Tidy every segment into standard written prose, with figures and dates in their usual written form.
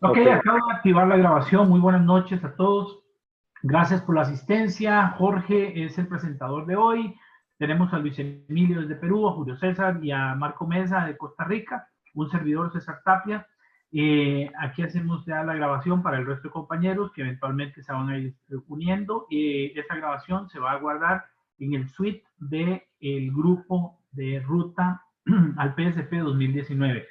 Ok, Ok, acabo de activar la grabación. Muy buenas noches a todos. Gracias por la asistencia. Jorge es el presentador de hoy. Tenemos a Luis Emilio desde Perú, a Julio César y a Marco Mesa de Costa Rica, un servidor César Tapia. Aquí hacemos ya la grabación para el resto de compañeros que eventualmente se van a ir uniendo. Esta grabación se va a guardar en el suite del grupo de ruta al PSP 2019.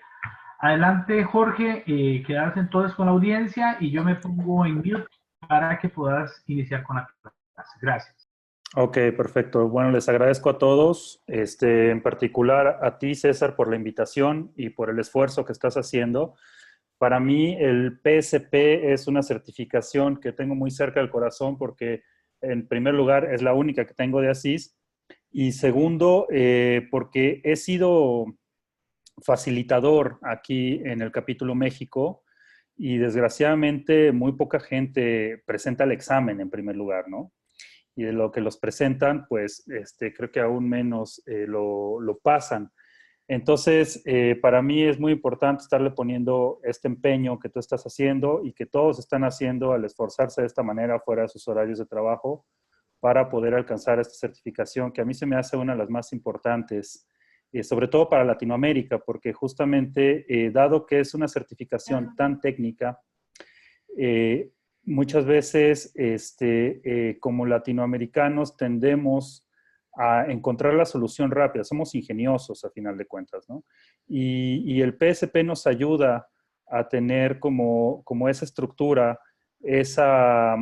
Adelante, Jorge, quedas entonces con la audiencia y yo me pongo en mute para que puedas iniciar con la clase. Gracias. ok, perfecto. Bueno, les agradezco a todos, en particular a ti, César, por la invitación y por el esfuerzo que estás haciendo. Para mí, el PSP es una certificación que tengo muy cerca del corazón porque, en primer lugar, es la única que tengo de ASIS y segundo, porque he sido facilitador aquí en el capítulo México y desgraciadamente muy poca gente presenta el examen en primer lugar, ¿no? Y de lo que los presentan, pues creo que aún menos lo pasan. Entonces, para mí es muy importante estarle poniendo este empeño que tú estás haciendo y que todos están haciendo al esforzarse de esta manera fuera de sus horarios de trabajo para poder alcanzar esta certificación, que a mí se me hace una de las más importantes, sobre todo para Latinoamérica, porque justamente, dado que es una certificación tan técnica, eh, muchas veces como latinoamericanos tendemos a encontrar la solución rápida, somos ingeniosos a final de cuentas, ¿no? Y el PSP nos ayuda a tener como esa estructura, esa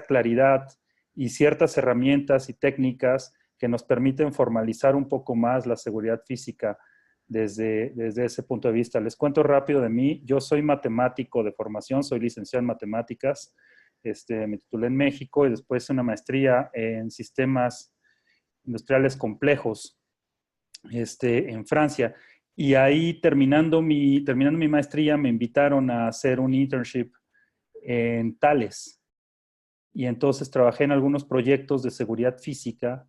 claridad y ciertas herramientas y técnicas que nos permiten formalizar un poco más la seguridad física desde ese punto de vista. Les cuento rápido de mí. Yo soy matemático de formación, soy licenciado en matemáticas. Me titulé en México y después una maestría en sistemas industriales complejos en Francia. Y ahí, terminando mi maestría, me invitaron a hacer un internship en Thales. Y entonces trabajé en algunos proyectos de seguridad física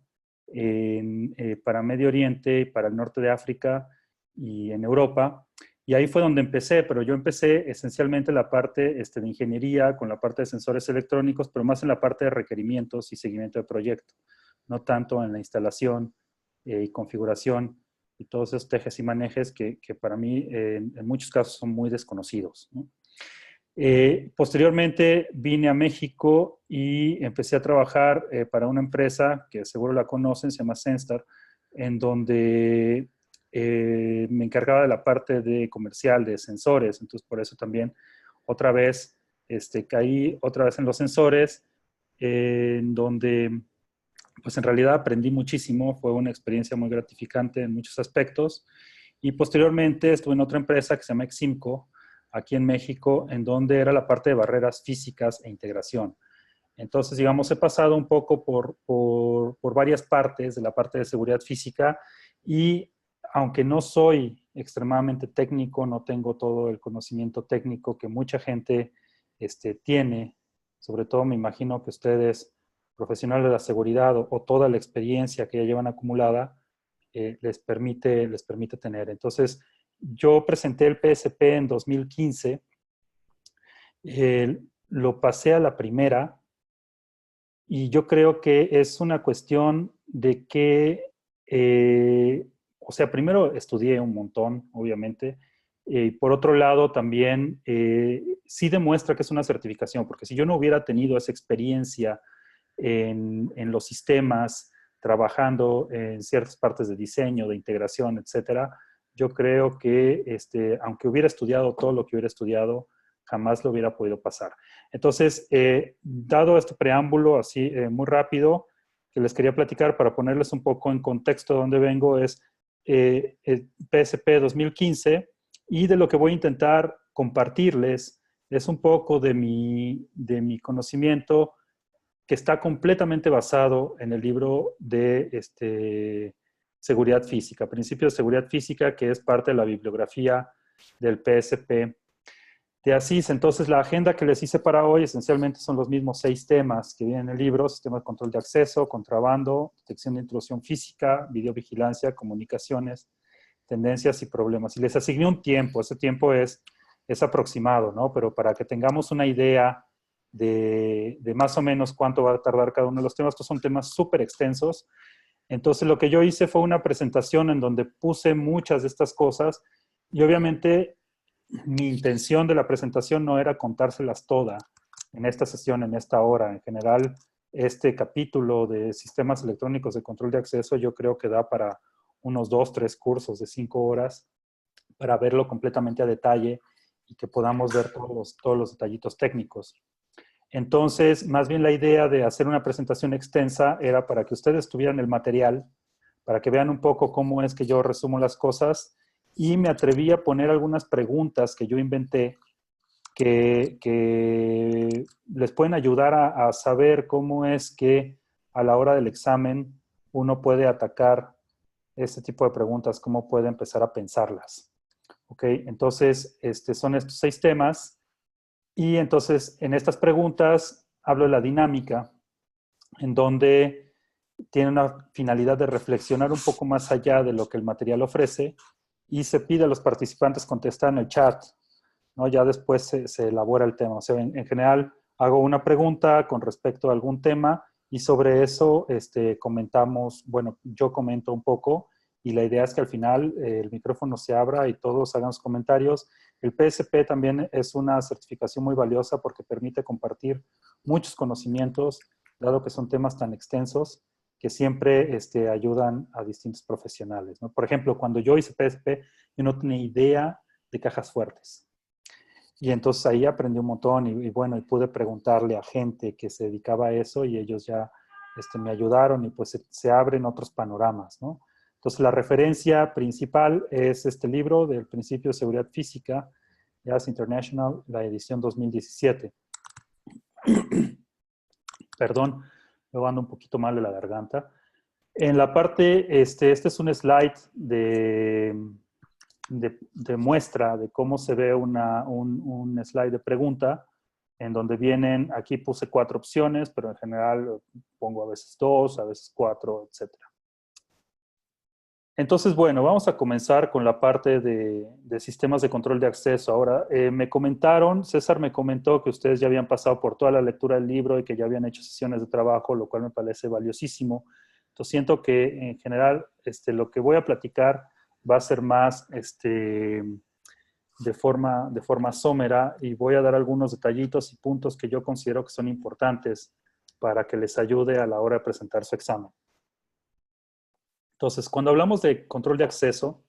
para Medio Oriente, para el norte de África y en Europa. Y ahí fue donde empecé, pero yo empecé esencialmente la parte de ingeniería con la parte de sensores electrónicos, pero más en la parte de requerimientos y seguimiento de proyecto, no tanto en la instalación y configuración y todos esos tejes y manejes que para mí en muchos casos son muy desconocidos, ¿no? Posteriormente vine a México y empecé a trabajar para una empresa que seguro la conocen, se llama Senstar, en donde me encargaba de la parte de comercial de sensores. Entonces, por eso también otra vez caí otra vez en los sensores, en donde pues en realidad aprendí muchísimo. Fue una experiencia muy gratificante en muchos aspectos. Y posteriormente estuve en otra empresa que se llama Eximco, aquí en México, en donde era la parte de barreras físicas e integración. Entonces, digamos, he pasado un poco por varias partes de la parte de seguridad física y aunque no soy extremadamente técnico, no tengo todo el conocimiento técnico que mucha gente tiene, sobre todo me imagino que ustedes, profesionales de la seguridad o toda la experiencia que ya llevan acumulada, les permite tener. Entonces, yo presenté el PSP en 2015, lo pasé a la primera y yo creo que es una cuestión de que, o sea, primero estudié un montón, obviamente, y por otro lado también sí demuestra que es una certificación, porque si yo no hubiera tenido esa experiencia en los sistemas, trabajando en ciertas partes de diseño, de integración, etcétera, yo creo que aunque hubiera estudiado todo lo que hubiera estudiado, jamás lo hubiera podido pasar. Entonces, dado este preámbulo así muy rápido, que les quería platicar para ponerles un poco en contexto de dónde vengo, es el PSP 2015, y de lo que voy a intentar compartirles es un poco de mi conocimiento que está completamente basado en el libro de seguridad física, Principios de Seguridad Física, que es parte de la bibliografía del PSP de Asís. Entonces, la agenda que les hice para hoy esencialmente son los mismos 6 temas que vienen en el libro: sistema de control de acceso, contrabando, detección de intrusión física, videovigilancia, comunicaciones, tendencias y problemas. Y les asigné un tiempo. Ese tiempo es es aproximado, ¿no? Pero para que tengamos una idea de más o menos cuánto va a tardar cada uno de los temas, estos son temas súper extensos. Entonces, lo que yo hice fue una presentación en donde puse muchas de estas cosas y obviamente mi intención de la presentación no era contárselas todas en esta sesión, en esta hora. En general, este capítulo de sistemas electrónicos de control de acceso yo creo que da para unos 2, 3 cursos de 5 horas para verlo completamente a detalle y que podamos ver todos los detallitos técnicos. Entonces, más bien la idea de hacer una presentación extensa era para que ustedes tuvieran el material, para que vean un poco cómo es que yo resumo las cosas y me atreví a poner algunas preguntas que yo inventé que les pueden ayudar a saber cómo es que a la hora del examen uno puede atacar este tipo de preguntas, cómo puede empezar a pensarlas. ¿Ok? Entonces, son estos 6 temas. Y entonces, en estas preguntas, hablo de la dinámica, en donde tiene una finalidad de reflexionar un poco más allá de lo que el material ofrece y se pide a los participantes contestar en el chat, ¿no? Ya después se elabora el tema. O sea, en general, hago una pregunta con respecto a algún tema y sobre eso comentamos, bueno, yo comento un poco y la idea es que al final el micrófono se abra y todos hagan sus comentarios. El PSP también es una certificación muy valiosa porque permite compartir muchos conocimientos, dado que son temas tan extensos que siempre ayudan a distintos profesionales, ¿no? Por ejemplo, cuando yo hice PSP, yo no tenía idea de cajas fuertes. Y entonces ahí aprendí un montón y bueno, y pude preguntarle a gente que se dedicaba a eso y ellos ya me ayudaron y pues se abren otros panoramas, ¿no? Entonces la referencia principal es este libro del Principio de Seguridad Física, IAS International, la edición 2017. Perdón, me ando un poquito mal de la garganta. En la parte, este es un slide de muestra de cómo se ve un slide de pregunta, en donde vienen, aquí puse 4 opciones, pero en general pongo a veces 2, a veces 4, etc. Entonces, bueno, vamos a comenzar con la parte de sistemas de control de acceso. Ahora, me comentaron, César me comentó que ustedes ya habían pasado por toda la lectura del libro y que ya habían hecho sesiones de trabajo, lo cual me parece valiosísimo. Entonces, siento que en general lo que voy a platicar va a ser más de forma somera y voy a dar algunos detallitos y puntos que yo considero que son importantes para que les ayude a la hora de presentar su examen. Entonces, cuando hablamos de control de acceso,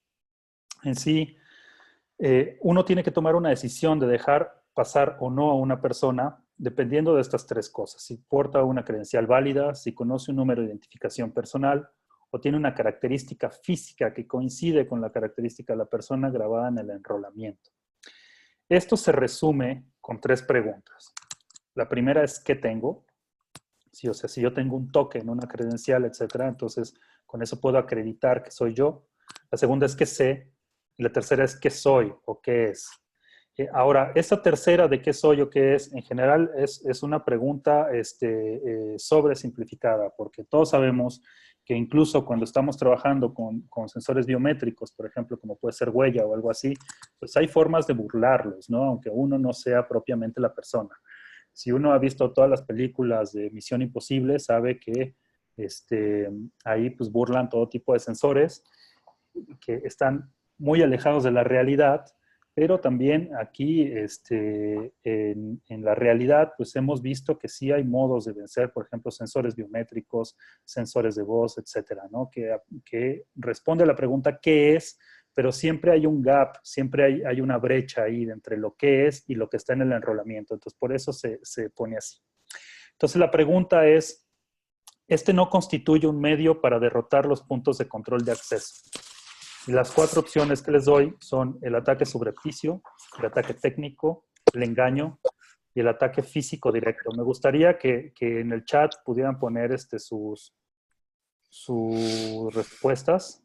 en sí, uno tiene que tomar una decisión de dejar pasar o no a una persona dependiendo de estas 3 cosas. Si porta una credencial válida, si conoce un número de identificación personal o tiene una característica física que coincide con la característica de la persona grabada en el enrolamiento. Esto se resume con 3 preguntas. La primera es ¿qué tengo? Sí, o sea, si yo tengo un token, una credencial, etcétera, entonces con eso puedo acreditar que soy yo. La segunda es qué sé. Y la tercera es qué soy o qué es. Ahora, esta tercera de qué soy o qué es, en general es una pregunta sobresimplificada, porque todos sabemos que incluso cuando estamos trabajando con sensores biométricos, por ejemplo, como puede ser huella o algo así, pues hay formas de burlarlos, ¿no? Aunque uno no sea propiamente la persona. Si uno ha visto todas las películas de Misión Imposible, sabe que ahí pues burlan todo tipo de sensores que están muy alejados de la realidad, pero también aquí en la realidad pues hemos visto que sí hay modos de vencer, por ejemplo, sensores biométricos, sensores de voz, etcétera, ¿no? Que responde a la pregunta ¿qué es? Pero siempre hay un gap, siempre hay una brecha ahí entre lo que es y lo que está en el enrolamiento. Entonces, por eso se pone así. Entonces, la pregunta es, no constituye un medio para derrotar los puntos de control de acceso. Y las 4 opciones que les doy son el ataque subrepticio, el ataque técnico, el engaño y el ataque físico directo. Me gustaría que en el chat pudieran poner sus respuestas,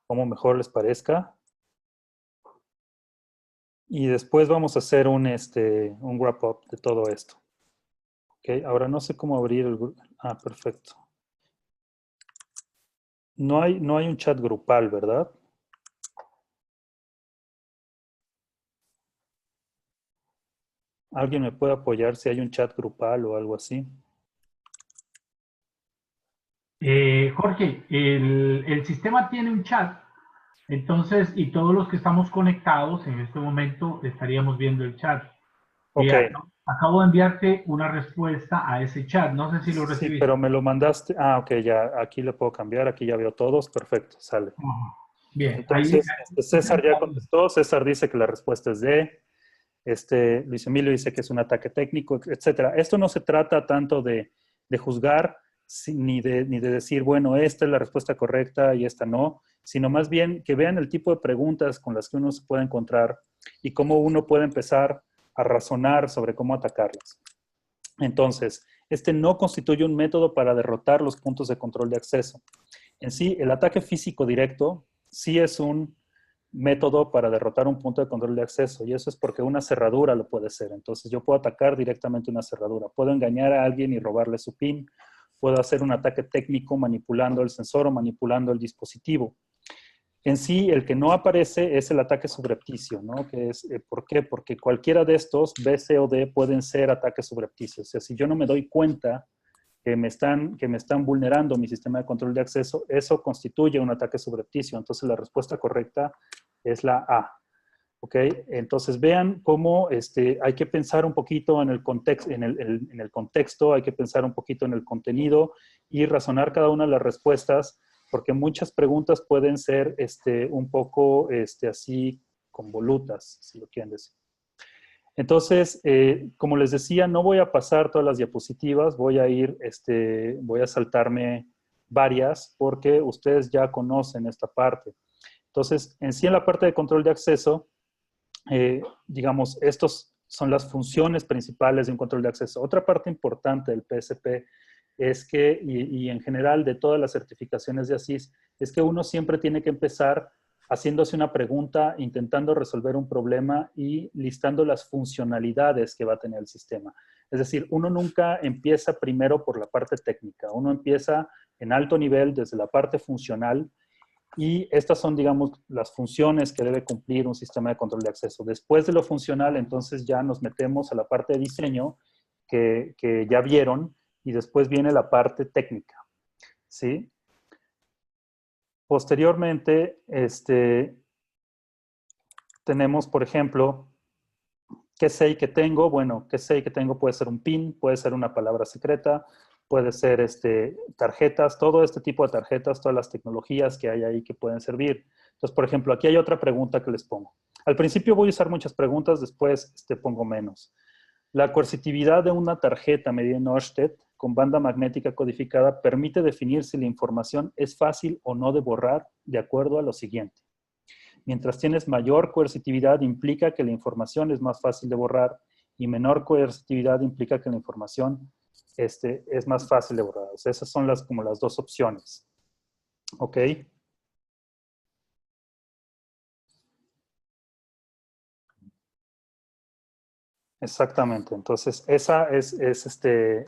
como mejor les parezca. Y después vamos a hacer un wrap-up de todo esto. Okay, ahora no sé cómo abrir el grupo. Ah, perfecto. No hay un chat grupal, ¿verdad? ¿Alguien me puede apoyar si hay un chat grupal o algo así? Jorge, el sistema tiene un chat, entonces, y todos los que estamos conectados en este momento estaríamos viendo el chat. Ok, Acabo de enviarte una respuesta a ese chat, no sé si lo sí, recibiste. pero me lo mandaste. Ah, ok, ya, aquí le puedo cambiar, aquí ya veo todos, perfecto, sale. Ajá. Bien, ahí. Entonces, César ya contestó, César dice que la respuesta es D, Luis Emilio dice que es un ataque técnico, etcétera. Esto no se trata tanto de juzgar ni de decir, bueno, esta es la respuesta correcta y esta no, sino más bien que vean el tipo de preguntas con las que uno se puede encontrar y cómo uno puede empezar a razonar sobre cómo atacarlas. Entonces, este no constituye un método para derrotar los puntos de control de acceso. En sí, el ataque físico directo sí es un método para derrotar un punto de control de acceso, y eso es porque una cerradura lo puede ser. Entonces yo puedo atacar directamente una cerradura, puedo engañar a alguien y robarle su PIN, puedo hacer un ataque técnico manipulando el sensor o manipulando el dispositivo. En sí, el que no aparece es el ataque subrepticio, ¿no? Que es, ¿por qué? Porque cualquiera de estos, B, C o D, pueden ser ataques subrepticios. O sea, si yo no me doy cuenta que me están vulnerando mi sistema de control de acceso, eso constituye un ataque subrepticio. Entonces, la respuesta correcta es la A. ¿Ok? Entonces, vean cómo hay que pensar un poquito en el contexto, en el contexto, hay que pensar un poquito en el contenido y razonar cada una de las respuestas, porque muchas preguntas pueden ser un poco así convolutas, si lo quieren decir. Entonces, como les decía, no voy a pasar todas las diapositivas, voy a ir, voy a saltarme varias porque ustedes ya conocen esta parte. Entonces, en sí en la parte de control de acceso, digamos, estos son las funciones principales de un control de acceso. Otra parte importante del PSP es que, y en general de todas las certificaciones de ASIS, es que uno siempre tiene que empezar haciéndose una pregunta, intentando resolver un problema y listando las funcionalidades que va a tener el sistema. Es decir, uno nunca empieza primero por la parte técnica, uno empieza en alto nivel desde la parte funcional y estas son, digamos, las funciones que debe cumplir un sistema de control de acceso. Después de lo funcional, entonces ya nos metemos a la parte de diseño que ya vieron y después viene la parte técnica, ¿sí? Posteriormente, tenemos, por ejemplo, ¿qué sé y qué tengo? Bueno, ¿qué sé y qué tengo? Puede ser un PIN, puede ser una palabra secreta, puede ser tarjetas, todo este tipo de tarjetas, todas las tecnologías que hay ahí que pueden servir. Entonces, por ejemplo, aquí hay otra pregunta que les pongo. Al principio voy a usar muchas preguntas, después pongo menos. La coercitividad de una tarjeta medida en Oersted con banda magnética codificada permite definir si la información es fácil o no de borrar de acuerdo a lo siguiente. Mientras tienes mayor coercitividad, implica que la información es más fácil de borrar y menor coercitividad implica que la información es más fácil de borrar. O sea, esas son como las dos opciones. ¿Ok? Exactamente. Entonces, esa es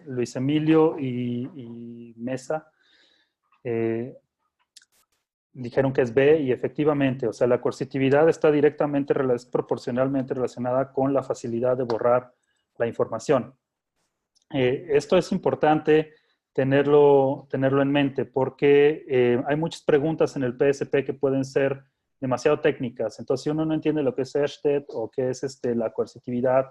Luis Emilio y Mesa. Dijeron que es B y efectivamente, o sea, la coercitividad está directamente, es proporcionalmente relacionada con la facilidad de borrar la información. Esto es importante tenerlo en mente porque hay muchas preguntas en el PSP que pueden ser demasiado técnicas. Entonces, si uno no entiende lo que es Oersted o qué es la coercitividad,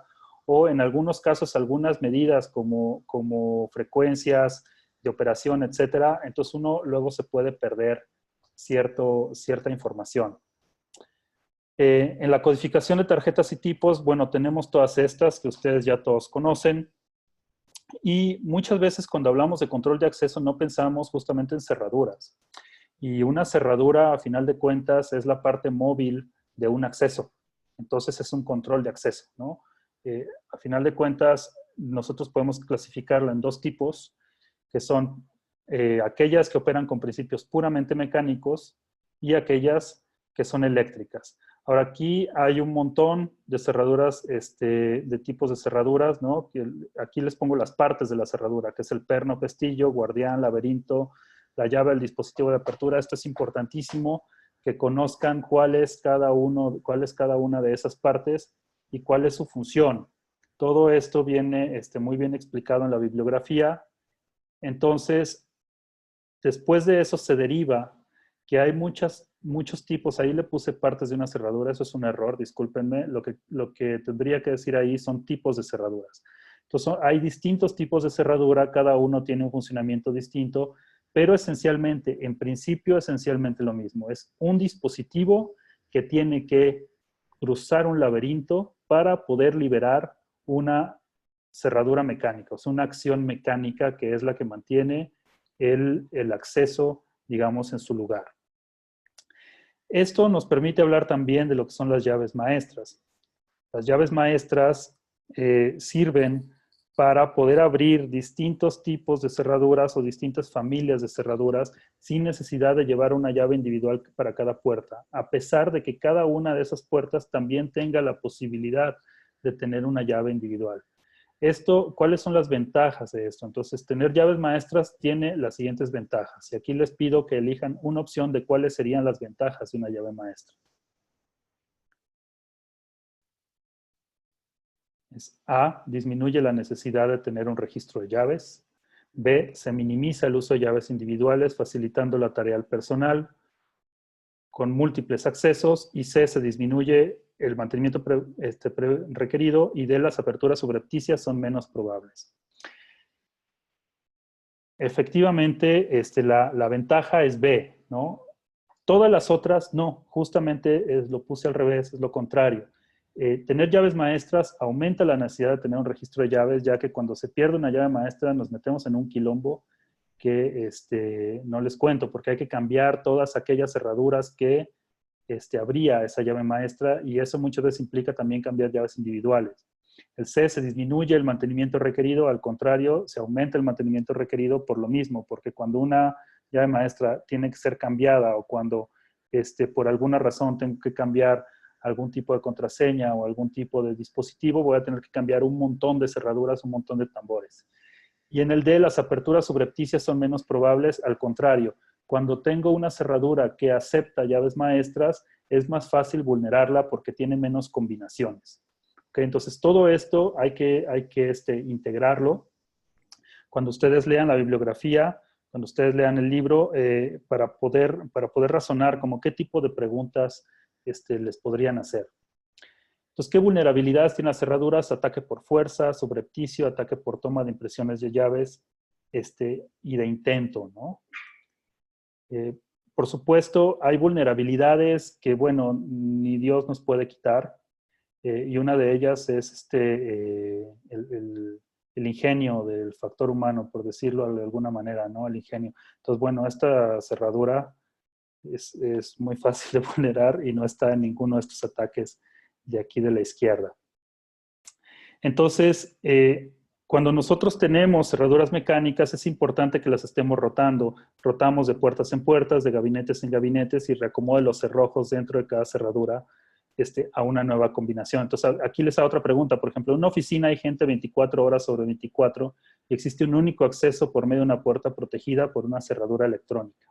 o en algunos casos algunas medidas como frecuencias de operación, etcétera, entonces uno luego se puede perder cierta información. En la codificación de tarjetas y tipos, bueno, tenemos todas estas que ustedes ya todos conocen. Y muchas veces cuando hablamos de control de acceso no pensamos justamente en cerraduras. Y una cerradura, a final de cuentas, es la parte móvil de un acceso. Entonces es un control de acceso, ¿no? A final de cuentas, nosotros podemos clasificarla en dos tipos, que son aquellas que operan con principios puramente mecánicos y aquellas que son eléctricas. Ahora, aquí hay un montón de cerraduras, de tipos de cerraduras, ¿no? Aquí les pongo las partes de la cerradura, que es el perno, pestillo, guardián, laberinto, la llave, el dispositivo de apertura. Esto es importantísimo, que conozcan cuál es cada una de esas partes y cuál es su función. Todo esto viene muy bien explicado en la bibliografía. Entonces, después de eso se deriva que hay muchos tipos. Ahí le puse partes de una cerradura, eso es un error, discúlpenme. Lo que tendría que decir ahí son tipos de cerraduras. Entonces, hay distintos tipos de cerradura, cada uno tiene un funcionamiento distinto, pero esencialmente, en principio, esencialmente lo mismo. Es un dispositivo que tiene que cruzar un laberinto para poder liberar una cerradura mecánica, o sea, una acción mecánica que es la que mantiene el acceso, digamos, en su lugar. Esto nos permite hablar también de lo que son las llaves maestras. Las llaves maestras sirven para poder abrir distintos tipos de cerraduras o distintas familias de cerraduras sin necesidad de llevar una llave individual para cada puerta, a pesar de que cada una de esas puertas también tenga la posibilidad de tener una llave individual. ¿Cuáles son las ventajas de esto? Entonces, tener llaves maestras tiene las siguientes ventajas. Y aquí les pido que elijan una opción de cuáles serían las ventajas de una llave maestra. A, disminuye la necesidad de tener un registro de llaves. B, se minimiza el uso de llaves individuales, facilitando la tarea al personal con múltiples accesos. Y C, se disminuye el mantenimiento requerido, y D, las aperturas subrepticias son menos probables. Efectivamente, la ventaja es B, ¿no? Todas las otras, no, justamente lo puse al revés, es lo contrario. Tener llaves maestras aumenta la necesidad de tener un registro de llaves, ya que cuando se pierde una llave maestra nos metemos en un quilombo que no les cuento, porque hay que cambiar todas aquellas cerraduras que abría esa llave maestra, y eso muchas veces implica también cambiar llaves individuales. El C, se disminuye el mantenimiento requerido, al contrario, se aumenta el mantenimiento requerido por lo mismo, porque cuando una llave maestra tiene que ser cambiada, o cuando por alguna razón tengo que cambiar algún tipo de contraseña o algún tipo de dispositivo, voy a tener que cambiar un montón de cerraduras, un montón de tambores. Y en el D, las aperturas subrepticias son menos probables, al contrario. Cuando tengo una cerradura que acepta llaves maestras, es más fácil vulnerarla porque tiene menos combinaciones. ¿Okay? Entonces, todo esto hay que integrarlo. Cuando ustedes lean la bibliografía, cuando ustedes lean el libro, para poder razonar como qué tipo de preguntas les podrían hacer. Entonces, ¿qué vulnerabilidades tienen las cerraduras? Ataque por fuerza, subrepticio, ataque por toma de impresiones de llaves y de intento, ¿no? Por supuesto, hay vulnerabilidades que, bueno, ni Dios nos puede quitar. Y una de ellas es el ingenio del factor humano, por decirlo de alguna manera, ¿no? El ingenio. Entonces, bueno, esta cerradura es muy fácil de vulnerar y no está en ninguno de estos ataques de aquí de la izquierda. Entonces, cuando nosotros tenemos cerraduras mecánicas, es importante que las estemos rotando. Rotamos de puertas en puertas, de gabinetes en gabinetes, y reacomode los cerrojos dentro de cada cerradura a una nueva combinación. Entonces, aquí les hago otra pregunta. Por ejemplo, en una oficina hay gente 24 horas sobre 24 y existe un único acceso por medio de una puerta protegida por una cerradura electrónica.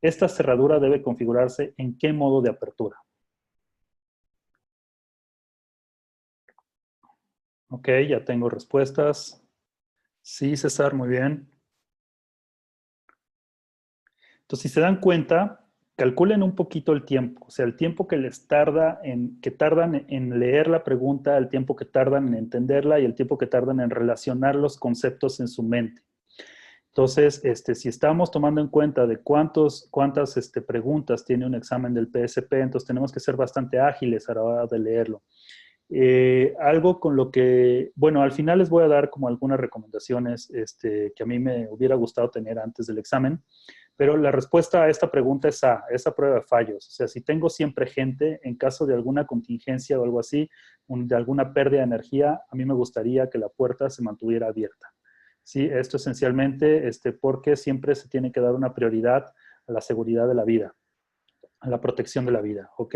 Esta cerradura debe configurarse en qué modo de apertura. Ok, ya tengo respuestas. Sí, César, muy bien. Entonces, si se dan cuenta, calculen un poquito el tiempo, o sea, el tiempo que les tardan en leer la pregunta, el tiempo que tardan en entenderla y el tiempo que tardan en relacionar los conceptos en su mente. Entonces, si estamos tomando en cuenta de cuántas preguntas tiene un examen del PSP, entonces tenemos que ser bastante ágiles a la hora de leerlo. Algo con lo que, bueno, al final les voy a dar como algunas recomendaciones que a mí me hubiera gustado tener antes del examen, pero la respuesta a esta pregunta es A, esa prueba de fallos. O sea, si tengo siempre gente, en caso de alguna contingencia o algo así, de alguna pérdida de energía, a mí me gustaría que la puerta se mantuviera abierta. Sí, esto esencialmente porque siempre se tiene que dar una prioridad a la seguridad de la vida, a la protección de la vida, ¿ok?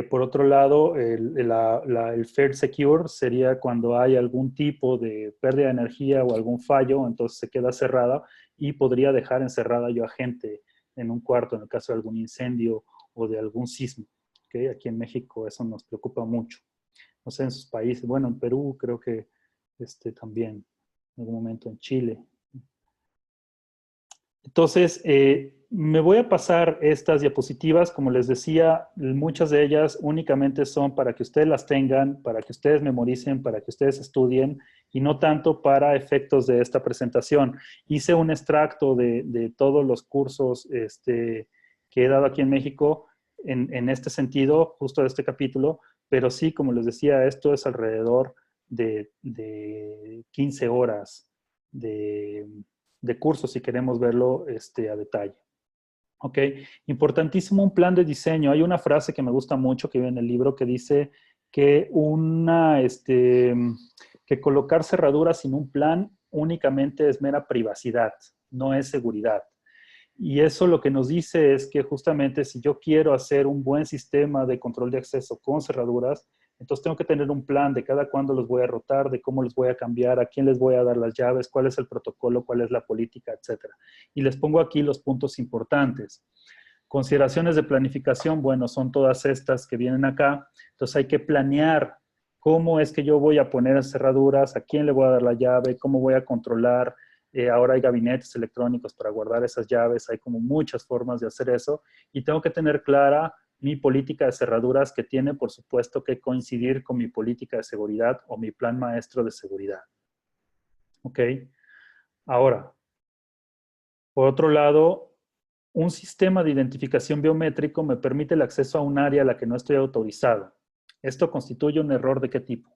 Por otro lado, el fair secure sería cuando hay algún tipo de pérdida de energía o algún fallo, entonces se queda cerrada y podría dejar encerrada yo a gente en un cuarto en el caso de algún incendio o de algún sismo. ¿Okay? Aquí en México eso nos preocupa mucho. no sé, en sus países. Bueno, en Perú creo que también, en algún momento en Chile. Entonces, me voy a pasar estas diapositivas, como les decía, muchas de ellas únicamente son para que ustedes las tengan, para que ustedes memoricen, para que ustedes estudien, y no tanto para efectos de esta presentación. Hice un extracto de todos los cursos que he dado aquí en México en este sentido, justo de este capítulo, pero sí, como les decía, esto es alrededor de 15 horas de cursos si queremos verlo a detalle. Ok, importantísimo un plan de diseño. Hay una frase que me gusta mucho que viene en el libro que dice que que colocar cerraduras sin un plan únicamente es mera privacidad, no es seguridad. Y eso lo que nos dice es que justamente si yo quiero hacer un buen sistema de control de acceso con cerraduras, entonces tengo que tener un plan de cada cuándo los voy a rotar, de cómo los voy a cambiar, a quién les voy a dar las llaves, cuál es el protocolo, cuál es la política, etcétera. Y les pongo aquí los puntos importantes. Consideraciones de planificación, bueno, son todas estas que vienen acá. Entonces hay que planear cómo es que yo voy a poner cerraduras, a quién le voy a dar la llave, cómo voy a controlar. Ahora hay gabinetes electrónicos para guardar esas llaves, hay como muchas formas de hacer eso. Y tengo que tener clara mi política de cerraduras que tiene, por supuesto, que coincidir con mi política de seguridad o mi plan maestro de seguridad. ¿Ok? Ahora, por otro lado, un sistema de identificación biométrico me permite el acceso a un área a la que no estoy autorizado. ¿Esto constituye un error de qué tipo?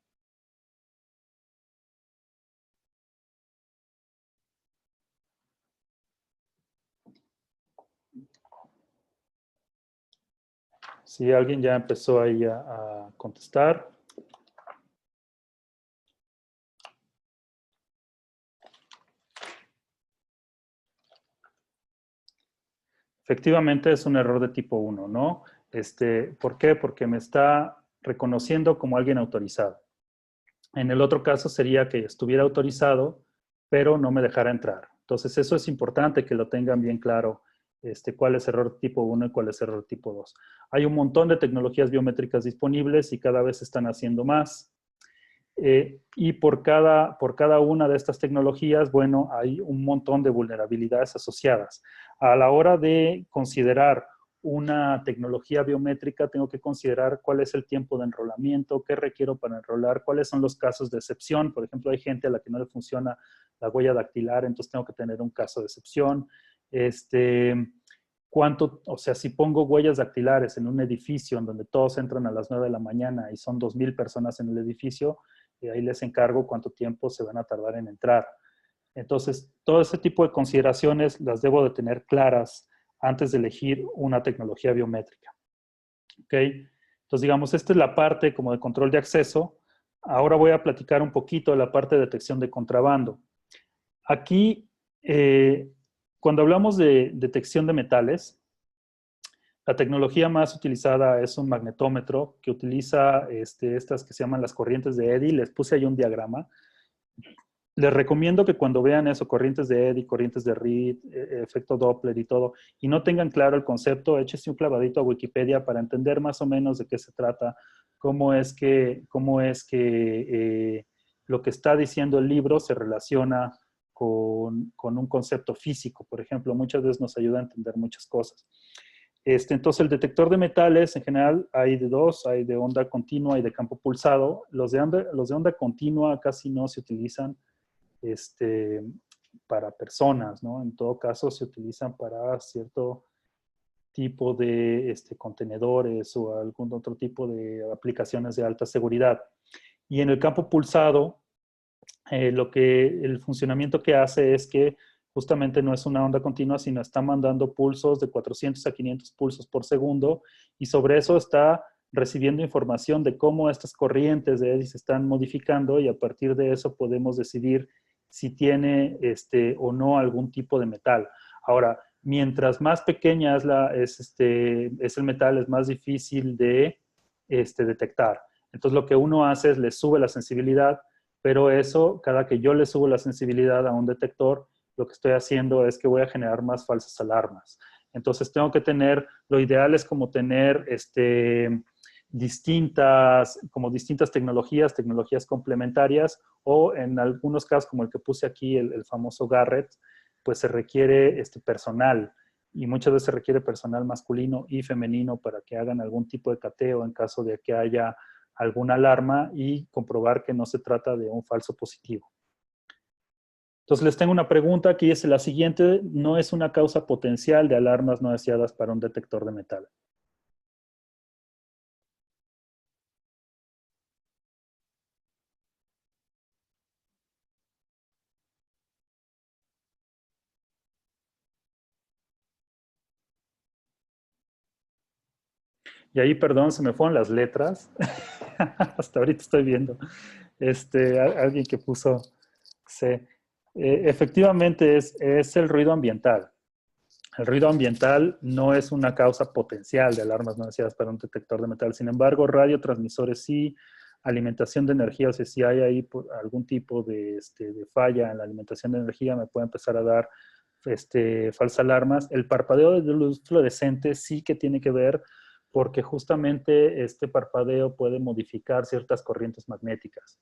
Si alguien ya empezó ahí a contestar. Efectivamente es un error de tipo 1, ¿no? ¿Por qué? Porque me está reconociendo como alguien autorizado. En el otro caso sería que estuviera autorizado, pero no me dejara entrar. Entonces, eso es importante que lo tengan bien claro, cuál es error tipo 1 y cuál es error tipo 2. Hay un montón de tecnologías biométricas disponibles y cada vez se están haciendo más. Y por cada una de estas tecnologías, bueno, hay un montón de vulnerabilidades asociadas. A la hora de considerar una tecnología biométrica, tengo que considerar cuál es el tiempo de enrolamiento, qué requiero para enrolar, cuáles son los casos de excepción. Por ejemplo, hay gente a la que no le funciona la huella dactilar, entonces tengo que tener un caso de excepción. O sea, si pongo huellas dactilares en un edificio en donde todos entran a las 9 de la mañana y son 2,000 personas en el edificio, ahí les encargo cuánto tiempo se van a tardar en entrar. Entonces, todo ese tipo de consideraciones las debo de tener claras antes de elegir una tecnología biométrica. ¿Ok? Entonces, digamos, esta es la parte como de control de acceso. Ahora voy a platicar un poquito de la parte de detección de contrabando. Aquí, cuando hablamos de detección de metales, la tecnología más utilizada es un magnetómetro que utiliza estas que se llaman las corrientes de Eddy. Les puse ahí un diagrama. Les recomiendo que cuando vean eso, corrientes de Eddy, corrientes de Reed, efecto Doppler y todo, y no tengan claro el concepto, échese un clavadito a Wikipedia para entender más o menos de qué se trata, cómo es que lo que está diciendo el libro se relaciona con un concepto físico, por ejemplo. Muchas veces nos ayuda a entender muchas cosas. Entonces, el detector de metales, en general, hay de dos, hay de onda continua y de campo pulsado. Los de onda continua casi no se utilizan para personas, ¿no? En todo caso, se utilizan para cierto tipo de contenedores o algún otro tipo de aplicaciones de alta seguridad. Y en el campo pulsado, el funcionamiento que hace es que justamente no es una onda continua, sino está mandando pulsos de 400 a 500 pulsos por segundo y sobre eso está recibiendo información de cómo estas corrientes de Eddy se están modificando y a partir de eso podemos decidir si tiene o no algún tipo de metal. Ahora, mientras más pequeña es el metal, es más difícil de detectar. Entonces, lo que uno hace es le sube la sensibilidad, pero eso, cada que yo le subo la sensibilidad a un detector, lo que estoy haciendo es que voy a generar más falsas alarmas. Entonces, tengo que tener, lo ideal es como tener como distintas tecnologías complementarias, o en algunos casos, como el que puse aquí, el famoso Garrett, pues se requiere personal, y muchas veces se requiere personal masculino y femenino para que hagan algún tipo de cateo en caso de que haya alguna alarma y comprobar que no se trata de un falso positivo. Entonces les tengo una pregunta, aquí es la siguiente: no es una causa potencial de alarmas no deseadas para un detector de metal. Y ahí, perdón, se me fueron las letras. Hasta ahorita estoy viendo. Alguien que puso C. Efectivamente es el ruido ambiental. El ruido ambiental no es una causa potencial de alarmas no deseadas para un detector de metal. Sin embargo, radiotransmisores sí, alimentación de energía, o sea, si hay ahí algún tipo de falla en la alimentación de energía, me puede empezar a dar falsas alarmas. El parpadeo de luz fluorescente sí que tiene que ver, porque justamente este parpadeo puede modificar ciertas corrientes magnéticas.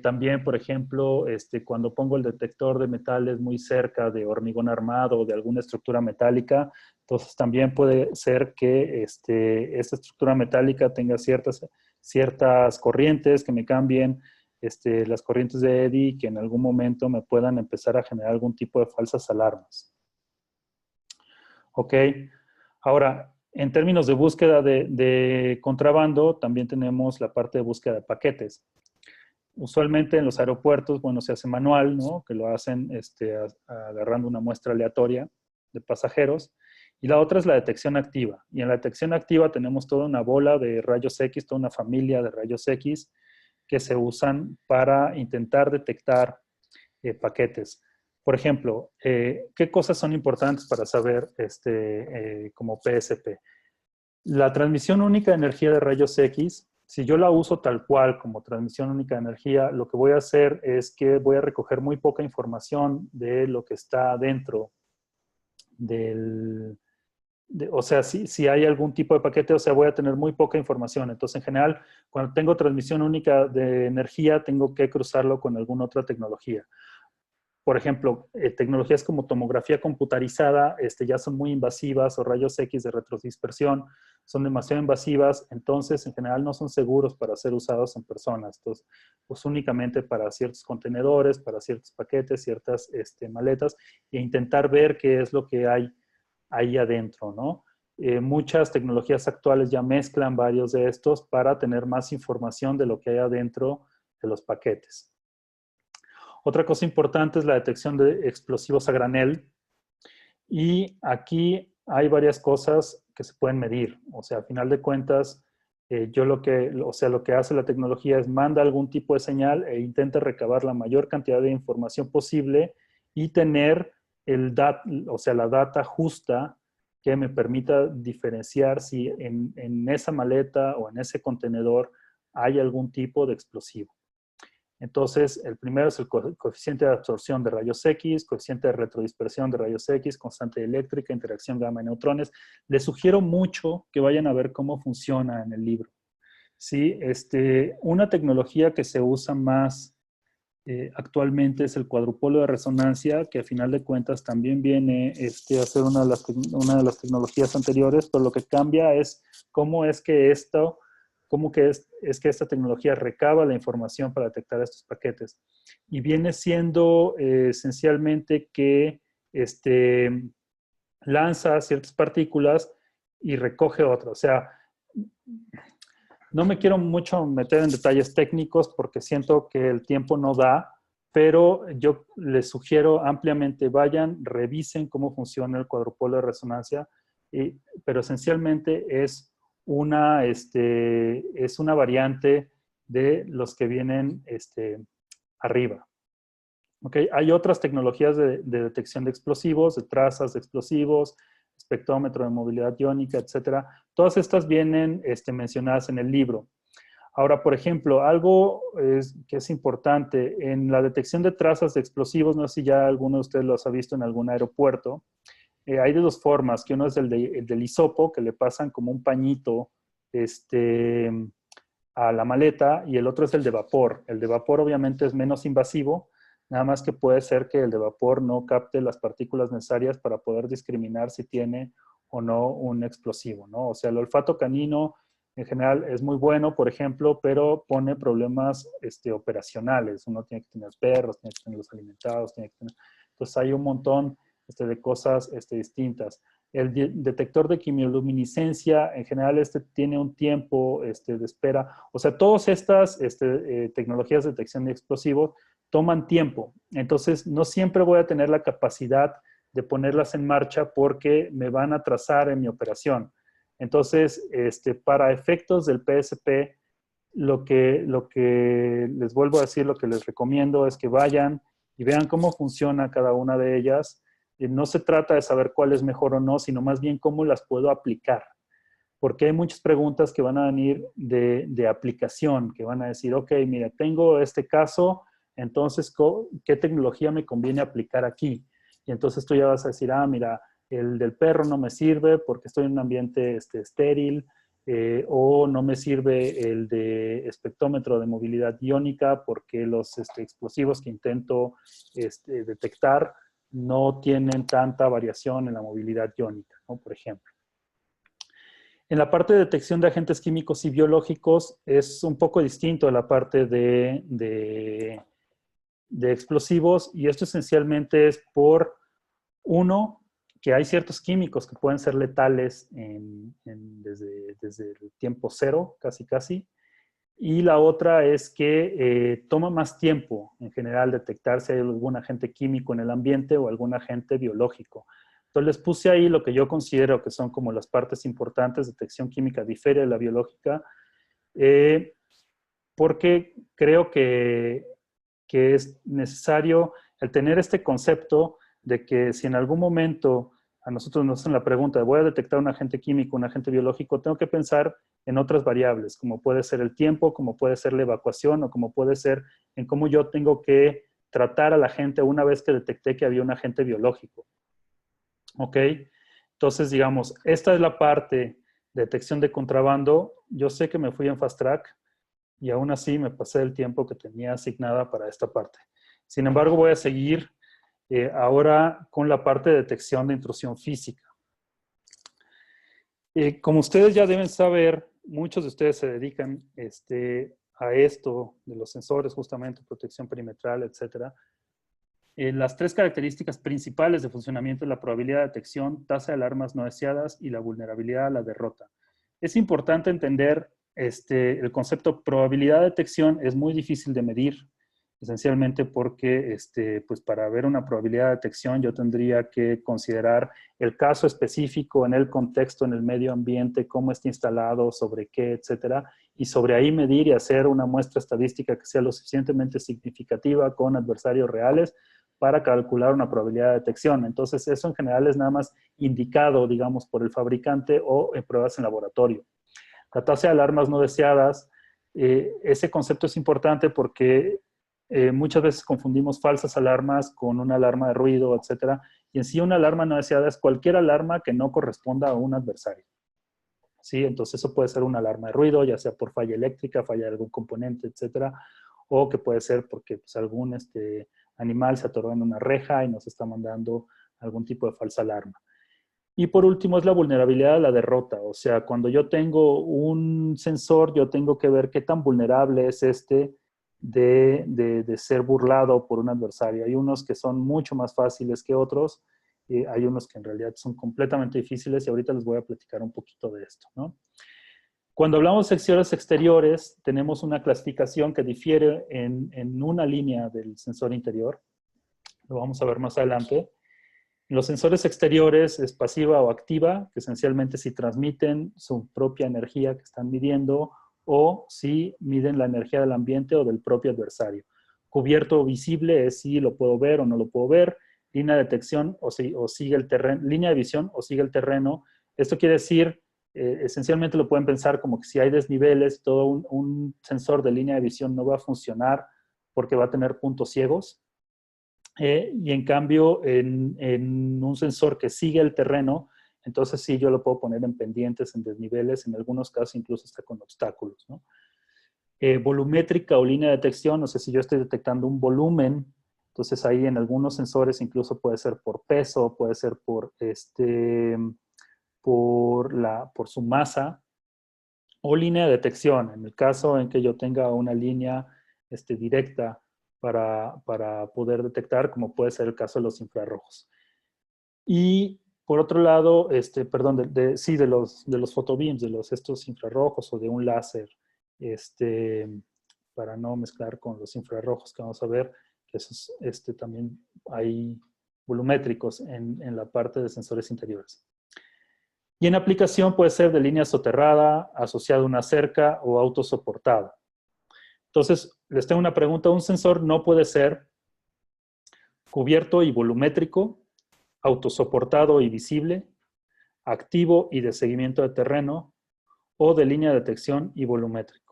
También, por ejemplo, cuando pongo el detector de metales muy cerca de hormigón armado o de alguna estructura metálica, entonces también puede ser que esta estructura metálica tenga ciertas corrientes que me cambien las corrientes de Eddy, que en algún momento me puedan empezar a generar algún tipo de falsas alarmas. Ok, ahora, en términos de búsqueda de contrabando, también tenemos la parte de búsqueda de paquetes. Usualmente en los aeropuertos, bueno, se hace manual, ¿no? Que lo hacen agarrando una muestra aleatoria de pasajeros. Y la otra es la detección activa. Y en la detección activa tenemos toda una bola de rayos X, toda una familia de rayos X que se usan para intentar detectar paquetes. Por ejemplo, ¿qué cosas son importantes para saber como PSP? La transmisión única de energía de rayos X, si yo la uso tal cual como transmisión única de energía, lo que voy a hacer es que voy a recoger muy poca información de lo que está dentro o sea, si hay algún tipo de paquete, o sea, voy a tener muy poca información. Entonces, en general, cuando tengo transmisión única de energía, tengo que cruzarlo con alguna otra tecnología. Por ejemplo, tecnologías como tomografía computarizada ya son muy invasivas, o rayos X de retrodispersión son demasiado invasivas, entonces en general no son seguros para ser usados en personas. Entonces, pues únicamente para ciertos contenedores, para ciertos paquetes, ciertas maletas, e intentar ver qué es lo que hay ahí adentro, ¿no? Muchas tecnologías actuales ya mezclan varios de estos para tener más información de lo que hay adentro de los paquetes. Otra cosa importante es la detección de explosivos a granel. Y aquí hay varias cosas que se pueden medir. O sea, a final de cuentas, lo que hace la tecnología es manda algún tipo de señal e intenta recabar la mayor cantidad de información posible y tener la data justa que me permita diferenciar si en esa maleta o en ese contenedor hay algún tipo de explosivo. Entonces, el primero es el coeficiente de absorción de rayos X, coeficiente de retrodispersión de rayos X, constante eléctrica, interacción gamma y neutrones. Les sugiero mucho que vayan a ver cómo funciona en el libro. ¿Sí? Una tecnología que se usa más actualmente es el cuadrupolo de resonancia, que a final de cuentas también viene a ser una de las tecnologías anteriores, pero lo que cambia es cómo es que que esta tecnología recaba la información para detectar estos paquetes. Y viene siendo esencialmente que lanza ciertas partículas y recoge otras. O sea, no me quiero mucho meter en detalles técnicos porque siento que el tiempo no da, pero yo les sugiero ampliamente vayan, revisen cómo funciona el cuadrupolo de resonancia, pero esencialmente es una variante de los que vienen arriba. ¿Okay? Hay otras tecnologías de detección de explosivos, de trazas de explosivos, espectrómetro de movilidad iónica, etcétera. Todas estas vienen mencionadas en el libro. Ahora, por ejemplo, algo que es importante, en la detección de trazas de explosivos, no sé si ya alguno de ustedes los ha visto en algún aeropuerto, hay de dos formas, que uno es el del hisopo, que le pasan como un pañito a la maleta, y el otro es el de vapor. El de vapor obviamente es menos invasivo, nada más que puede ser que el de vapor no capte las partículas necesarias para poder discriminar si tiene o no un explosivo, ¿no? O sea, el olfato canino en general es muy bueno, por ejemplo, pero pone problemas operacionales. Uno tiene que tener perros, tiene que tenerlos alimentados, tiene que tener... Entonces hay un montón de cosas distintas. El detector de quimioluminiscencia, en general, tiene un tiempo de espera. O sea, todas estas tecnologías de detección de explosivos toman tiempo. Entonces, no siempre voy a tener la capacidad de ponerlas en marcha porque me van a atrasar en mi operación. Entonces, para efectos del PSP, lo que les vuelvo a decir, lo que les recomiendo es que vayan y vean cómo funciona cada una de ellas. No se trata de saber cuál es mejor o no, sino más bien cómo las puedo aplicar. Porque hay muchas preguntas que van a venir de aplicación, que van a decir, ok, mira, tengo este caso, entonces, ¿qué tecnología me conviene aplicar aquí? Y entonces tú ya vas a decir, ah, mira, el del perro no me sirve porque estoy en un ambiente estéril, o no me sirve el de espectrómetro de movilidad iónica porque los explosivos que intento detectar no tienen tanta variación en la movilidad iónica, ¿no? Por ejemplo. En la parte de detección de agentes químicos y biológicos es un poco distinto a la parte de explosivos, y esto esencialmente es por, uno, que hay ciertos químicos que pueden ser letales desde el tiempo cero, casi, y la otra es que toma más tiempo en general detectar si hay algún agente químico en el ambiente o algún agente biológico. Entonces les puse ahí lo que yo considero que son como las partes importantes. Detección química difiere de la biológica, porque creo que es necesario el tener este concepto de que si en algún momento a nosotros nos hacen la pregunta de voy a detectar un agente químico, un agente biológico, tengo que pensar en otras variables, como puede ser el tiempo, como puede ser la evacuación, o como puede ser en cómo yo tengo que tratar a la gente una vez que detecté que había un agente biológico. ¿Ok? Entonces, digamos, esta es la parte de detección de contrabando. Yo sé que me fui en fast track y aún así me pasé el tiempo que tenía asignada para esta parte. Sin embargo, voy a seguir ahora con la parte de detección de intrusión física. Como ustedes ya deben saber, muchos de ustedes se dedican a esto de los sensores, justamente, protección perimetral, etcétera. Las tres características principales de funcionamiento de la probabilidad de detección, tasa de alarmas no deseadas y la vulnerabilidad a la derrota. Es importante entender el concepto probabilidad de detección. Es muy difícil de medir, esencialmente porque pues para ver una probabilidad de detección yo tendría que considerar el caso específico en el contexto, en el medio ambiente, cómo está instalado, sobre qué, etcétera, y sobre ahí medir y hacer una muestra estadística que sea lo suficientemente significativa con adversarios reales para calcular una probabilidad de detección. Entonces, eso en general es nada más indicado, digamos, por el fabricante o en pruebas en laboratorio. La tasa de alarmas no deseadas, ese concepto es importante porque muchas veces confundimos falsas alarmas con una alarma de ruido, etcétera. Y en sí una alarma no deseada es cualquier alarma que no corresponda a un adversario. ¿Sí? Entonces eso puede ser una alarma de ruido, ya sea por falla eléctrica, falla de algún componente, etcétera, o que puede ser porque pues, algún animal se atoró en una reja y nos está mandando algún tipo de falsa alarma. Y por último es la vulnerabilidad a la derrota. O sea, cuando yo tengo un sensor, yo tengo que ver qué tan vulnerable es de ser burlado por un adversario. Hay unos que son mucho más fáciles que otros. Hay unos que en realidad son completamente difíciles y ahorita les voy a platicar un poquito de esto, ¿no? Cuando hablamos de sensores exteriores, tenemos una clasificación que difiere en una línea del sensor interior. Lo vamos a ver más adelante. Los sensores exteriores es pasiva o activa, que esencialmente si transmiten su propia energía que están midiendo o si miden la energía del ambiente o del propio adversario. Cubierto o visible es si lo puedo ver o no lo puedo ver. Línea de detección o sigue el terreno, línea de visión o sigue el terreno. Esto quiere decir, esencialmente lo pueden pensar como que si hay desniveles, todo un sensor de línea de visión no va a funcionar porque va a tener puntos ciegos. Y en cambio, en un sensor que sigue el terreno, Entonces sí, yo lo puedo poner en pendientes, en desniveles, en algunos casos incluso hasta con obstáculos, ¿no? Volumétrica o línea de detección, no sé si yo estoy detectando un volumen, entonces ahí en algunos sensores incluso puede ser por peso, puede ser por su masa, o línea de detección, en el caso en que yo tenga una línea directa para poder detectar, como puede ser el caso de los infrarrojos. Y por otro lado, perdón, sí, de los photobeams, estos infrarrojos o de un láser, para no mezclar con los infrarrojos que vamos a ver, que esos también hay volumétricos en la parte de sensores interiores. Y en aplicación puede ser de línea soterrada, asociada a una cerca o autosoportada. Entonces, les tengo una pregunta. Un sensor no puede ser cubierto y volumétrico, autosoportado y visible, activo y de seguimiento de terreno, o de línea de detección y volumétrico.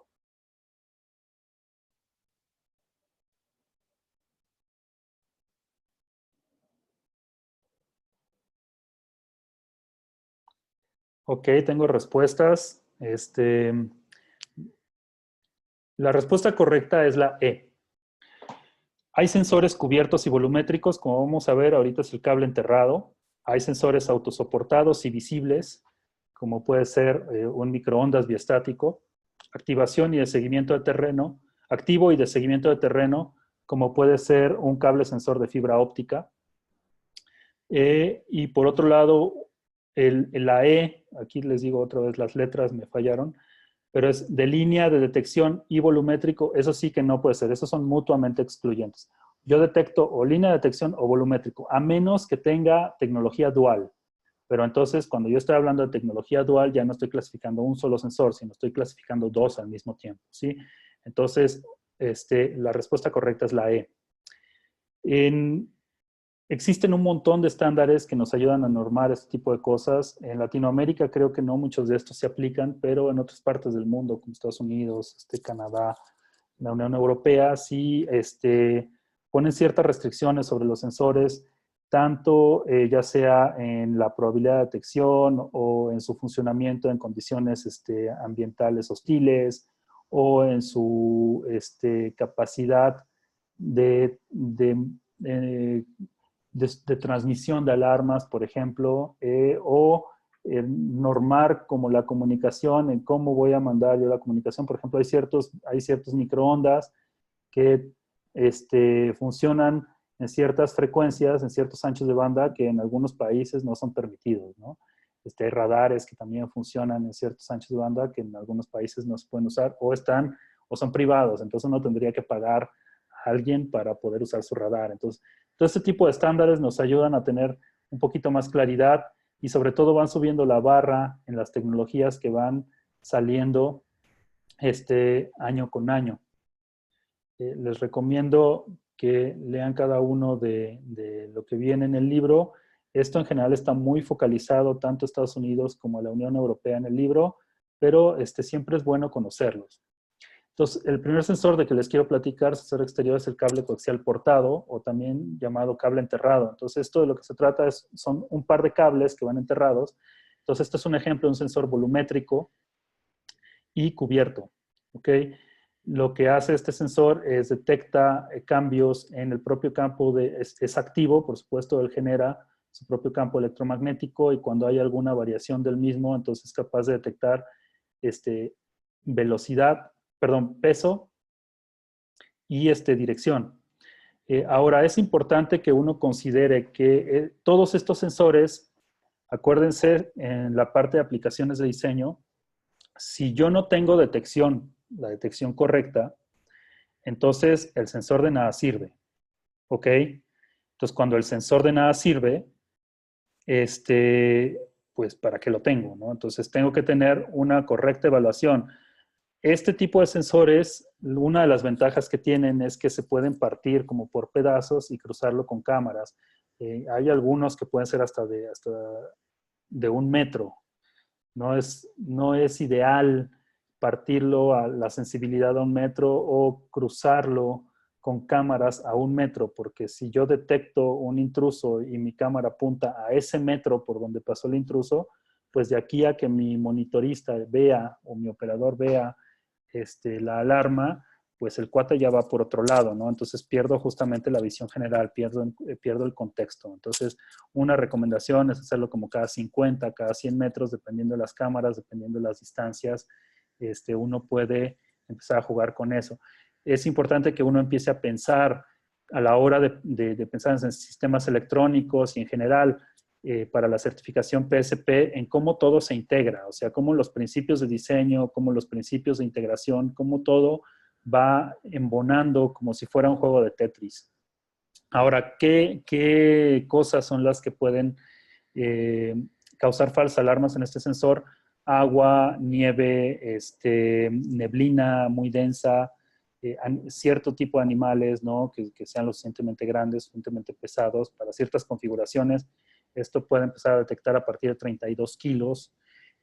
Ok, tengo respuestas. La respuesta correcta es la E. Hay sensores cubiertos y volumétricos, como vamos a ver, ahorita es el cable enterrado. Hay sensores autosoportados y visibles, como puede ser un microondas biestático. Activación y de seguimiento de terreno. Activo y de seguimiento de terreno, como puede ser un cable sensor de fibra óptica. Y por otro lado, la E, aquí les digo otra vez, las letras me fallaron, pero es de línea de detección y volumétrico, eso sí que no puede ser, esos son mutuamente excluyentes. Yo detecto o línea de detección o volumétrico, a menos que tenga tecnología dual. Pero entonces, cuando yo estoy hablando de tecnología dual, ya no estoy clasificando un solo sensor, sino estoy clasificando dos al mismo tiempo, ¿sí? Entonces, la respuesta correcta es la E. Existen un montón de estándares que nos ayudan a normar este tipo de cosas. En Latinoamérica creo que no muchos de estos se aplican, pero en otras partes del mundo, como Estados Unidos, Canadá, la Unión Europea, sí ponen ciertas restricciones sobre los sensores, tanto ya sea en la probabilidad de detección o en su funcionamiento en condiciones ambientales hostiles o en su capacidad eh, de transmisión de alarmas, por ejemplo, o normar como la comunicación, en cómo voy a mandar yo la comunicación. Por ejemplo, hay ciertos microondas que funcionan en ciertas frecuencias, en ciertos anchos de banda que en algunos países no son permitidos, ¿no? Hay radares que también funcionan en ciertos anchos de banda que en algunos países no se pueden usar o son privados, entonces uno tendría que pagar a alguien para poder usar su radar. Entonces, todo este tipo de estándares nos ayudan a tener un poquito más claridad y sobre todo van subiendo la barra en las tecnologías que van saliendo año con año. Les recomiendo que lean cada uno de lo que viene en el libro. Esto en general está muy focalizado tanto a Estados Unidos como a la Unión Europea en el libro, pero siempre es bueno conocerlos. Entonces, el primer sensor de que les quiero platicar, sensor exterior, es el cable coaxial portado o también llamado cable enterrado. Entonces, esto de lo que se trata son un par de cables que van enterrados. Entonces, este es un ejemplo de un sensor volumétrico y cubierto. ¿Ok? Lo que hace este sensor es detecta cambios en el propio campo, es activo, por supuesto, él genera su propio campo electromagnético y cuando hay alguna variación del mismo, entonces es capaz de detectar peso y dirección. Ahora, es importante que uno considere que todos estos sensores, acuérdense en la parte de aplicaciones de diseño, si yo no tengo la detección correcta, entonces el sensor de nada sirve, ¿ok? Entonces, cuando el sensor de nada sirve, pues, ¿para qué lo tengo, no? Entonces, tengo que tener una correcta evaluación. Este tipo de sensores, una de las ventajas que tienen es que se pueden partir como por pedazos y cruzarlo con cámaras. Hay algunos que pueden ser hasta de 1 metro. No es ideal partirlo a la sensibilidad de 1 metro o cruzarlo con cámaras a 1 metro, porque si yo detecto un intruso y mi cámara apunta a ese metro por donde pasó el intruso, pues de aquí a que mi monitorista vea o mi operador vea la alarma, pues el cuate ya va por otro lado, ¿no? Entonces pierdo justamente la visión general, pierdo el contexto. Entonces, una recomendación es hacerlo como cada 50, cada 100 metros, dependiendo de las cámaras, dependiendo de las distancias, uno puede empezar a jugar con eso. Es importante que uno empiece a pensar a la hora de pensar en sistemas electrónicos y en general para la certificación PSP en cómo todo se integra, o sea, cómo los principios de diseño, cómo los principios de integración, cómo todo va embonando como si fuera un juego de Tetris. Ahora, ¿qué cosas son las que pueden causar falsas alarmas en este sensor? Agua, nieve, neblina muy densa, cierto tipo de animales, ¿no? Que sean lo suficientemente grandes, suficientemente pesados para ciertas configuraciones. Esto puede empezar a detectar a partir de 32 kilos.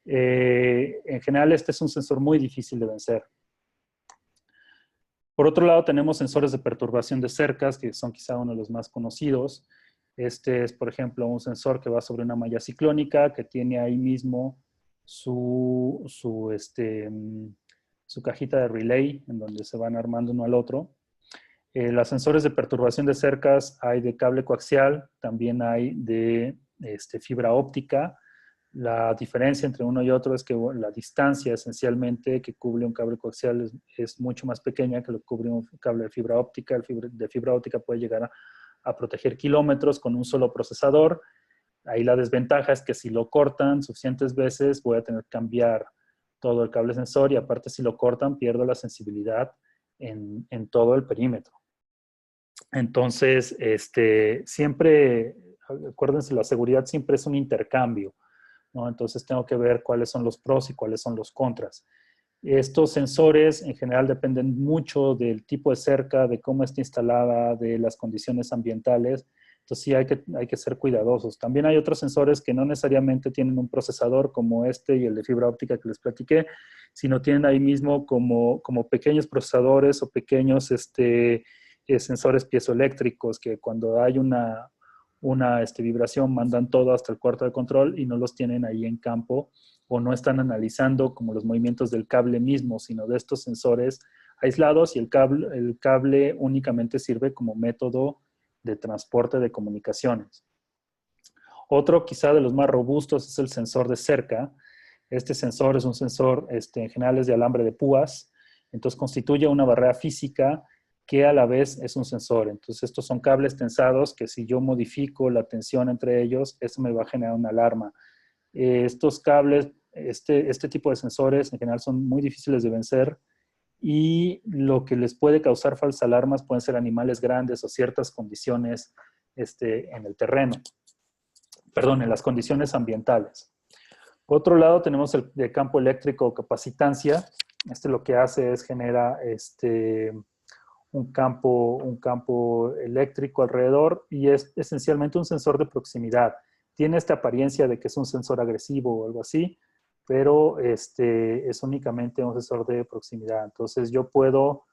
En general, este es un sensor muy difícil de vencer. Por otro lado, tenemos sensores de perturbación de cercas, que son quizá uno de los más conocidos. Este es, por ejemplo, un sensor que va sobre una malla ciclónica, que tiene ahí mismo su cajita de relay, en donde se van armando uno al otro. Los sensores de perturbación de cercas hay de cable coaxial, también hay de fibra óptica. La diferencia entre uno y otro es que la distancia esencialmente que cubre un cable coaxial es mucho más pequeña que lo que cubre un cable de fibra óptica. El de fibra óptica puede llegar a proteger kilómetros con un solo procesador. Ahí la desventaja es que si lo cortan suficientes veces voy a tener que cambiar todo el cable sensor y aparte si lo cortan pierdo la sensibilidad en todo el perímetro. Entonces, siempre, acuérdense, la seguridad siempre es un intercambio, ¿no? Entonces tengo que ver cuáles son los pros y cuáles son los contras. Estos sensores en general dependen mucho del tipo de cerca, de cómo está instalada, de las condiciones ambientales. Entonces sí hay que ser cuidadosos. También hay otros sensores que no necesariamente tienen un procesador como este y el de fibra óptica que les platiqué, sino tienen ahí mismo como pequeños procesadores o pequeños sensores piezoeléctricos que cuando hay una vibración mandan todo hasta el cuarto de control y no los tienen ahí en campo o no están analizando como los movimientos del cable mismo, sino de estos sensores aislados y el cable únicamente sirve como método de transporte de comunicaciones. Otro quizá de los más robustos es el sensor de cerca. Este sensor es un sensor en general es de alambre de púas, entonces constituye una barrera física que a la vez es un sensor. Entonces estos son cables tensados que si yo modifico la tensión entre ellos, eso me va a generar una alarma. Estos cables, este tipo de sensores en general son muy difíciles de vencer y lo que les puede causar falsas alarmas pueden ser animales grandes o ciertas condiciones en el terreno. Perdón, en las condiciones ambientales. Por otro lado, tenemos el de campo eléctrico o capacitancia. Lo que hace es genera un campo eléctrico alrededor y es esencialmente un sensor de proximidad. Tiene esta apariencia de que es un sensor agresivo o algo así, pero es únicamente un sensor de proximidad. Entonces yo puedo,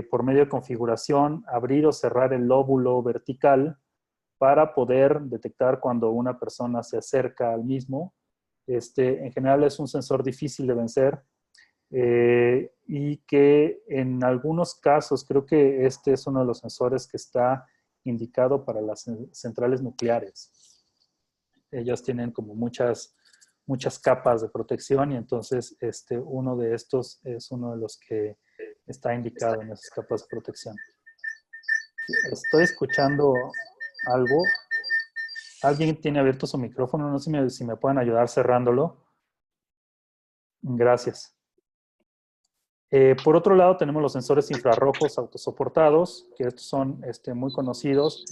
por medio de configuración, abrir o cerrar el lóbulo vertical para poder detectar cuando una persona se acerca al mismo. En general es un sensor difícil de vencer y que en algunos casos creo que este es uno de los sensores que está indicado para las centrales nucleares. Ellas tienen como muchas capas de protección y entonces uno de estos es uno de los que está indicado en esas capas de protección. Estoy escuchando algo. ¿Alguien tiene abierto su micrófono? No sé si me pueden ayudar cerrándolo. Gracias. Por otro lado, tenemos los sensores infrarrojos autosoportados, que estos son muy conocidos.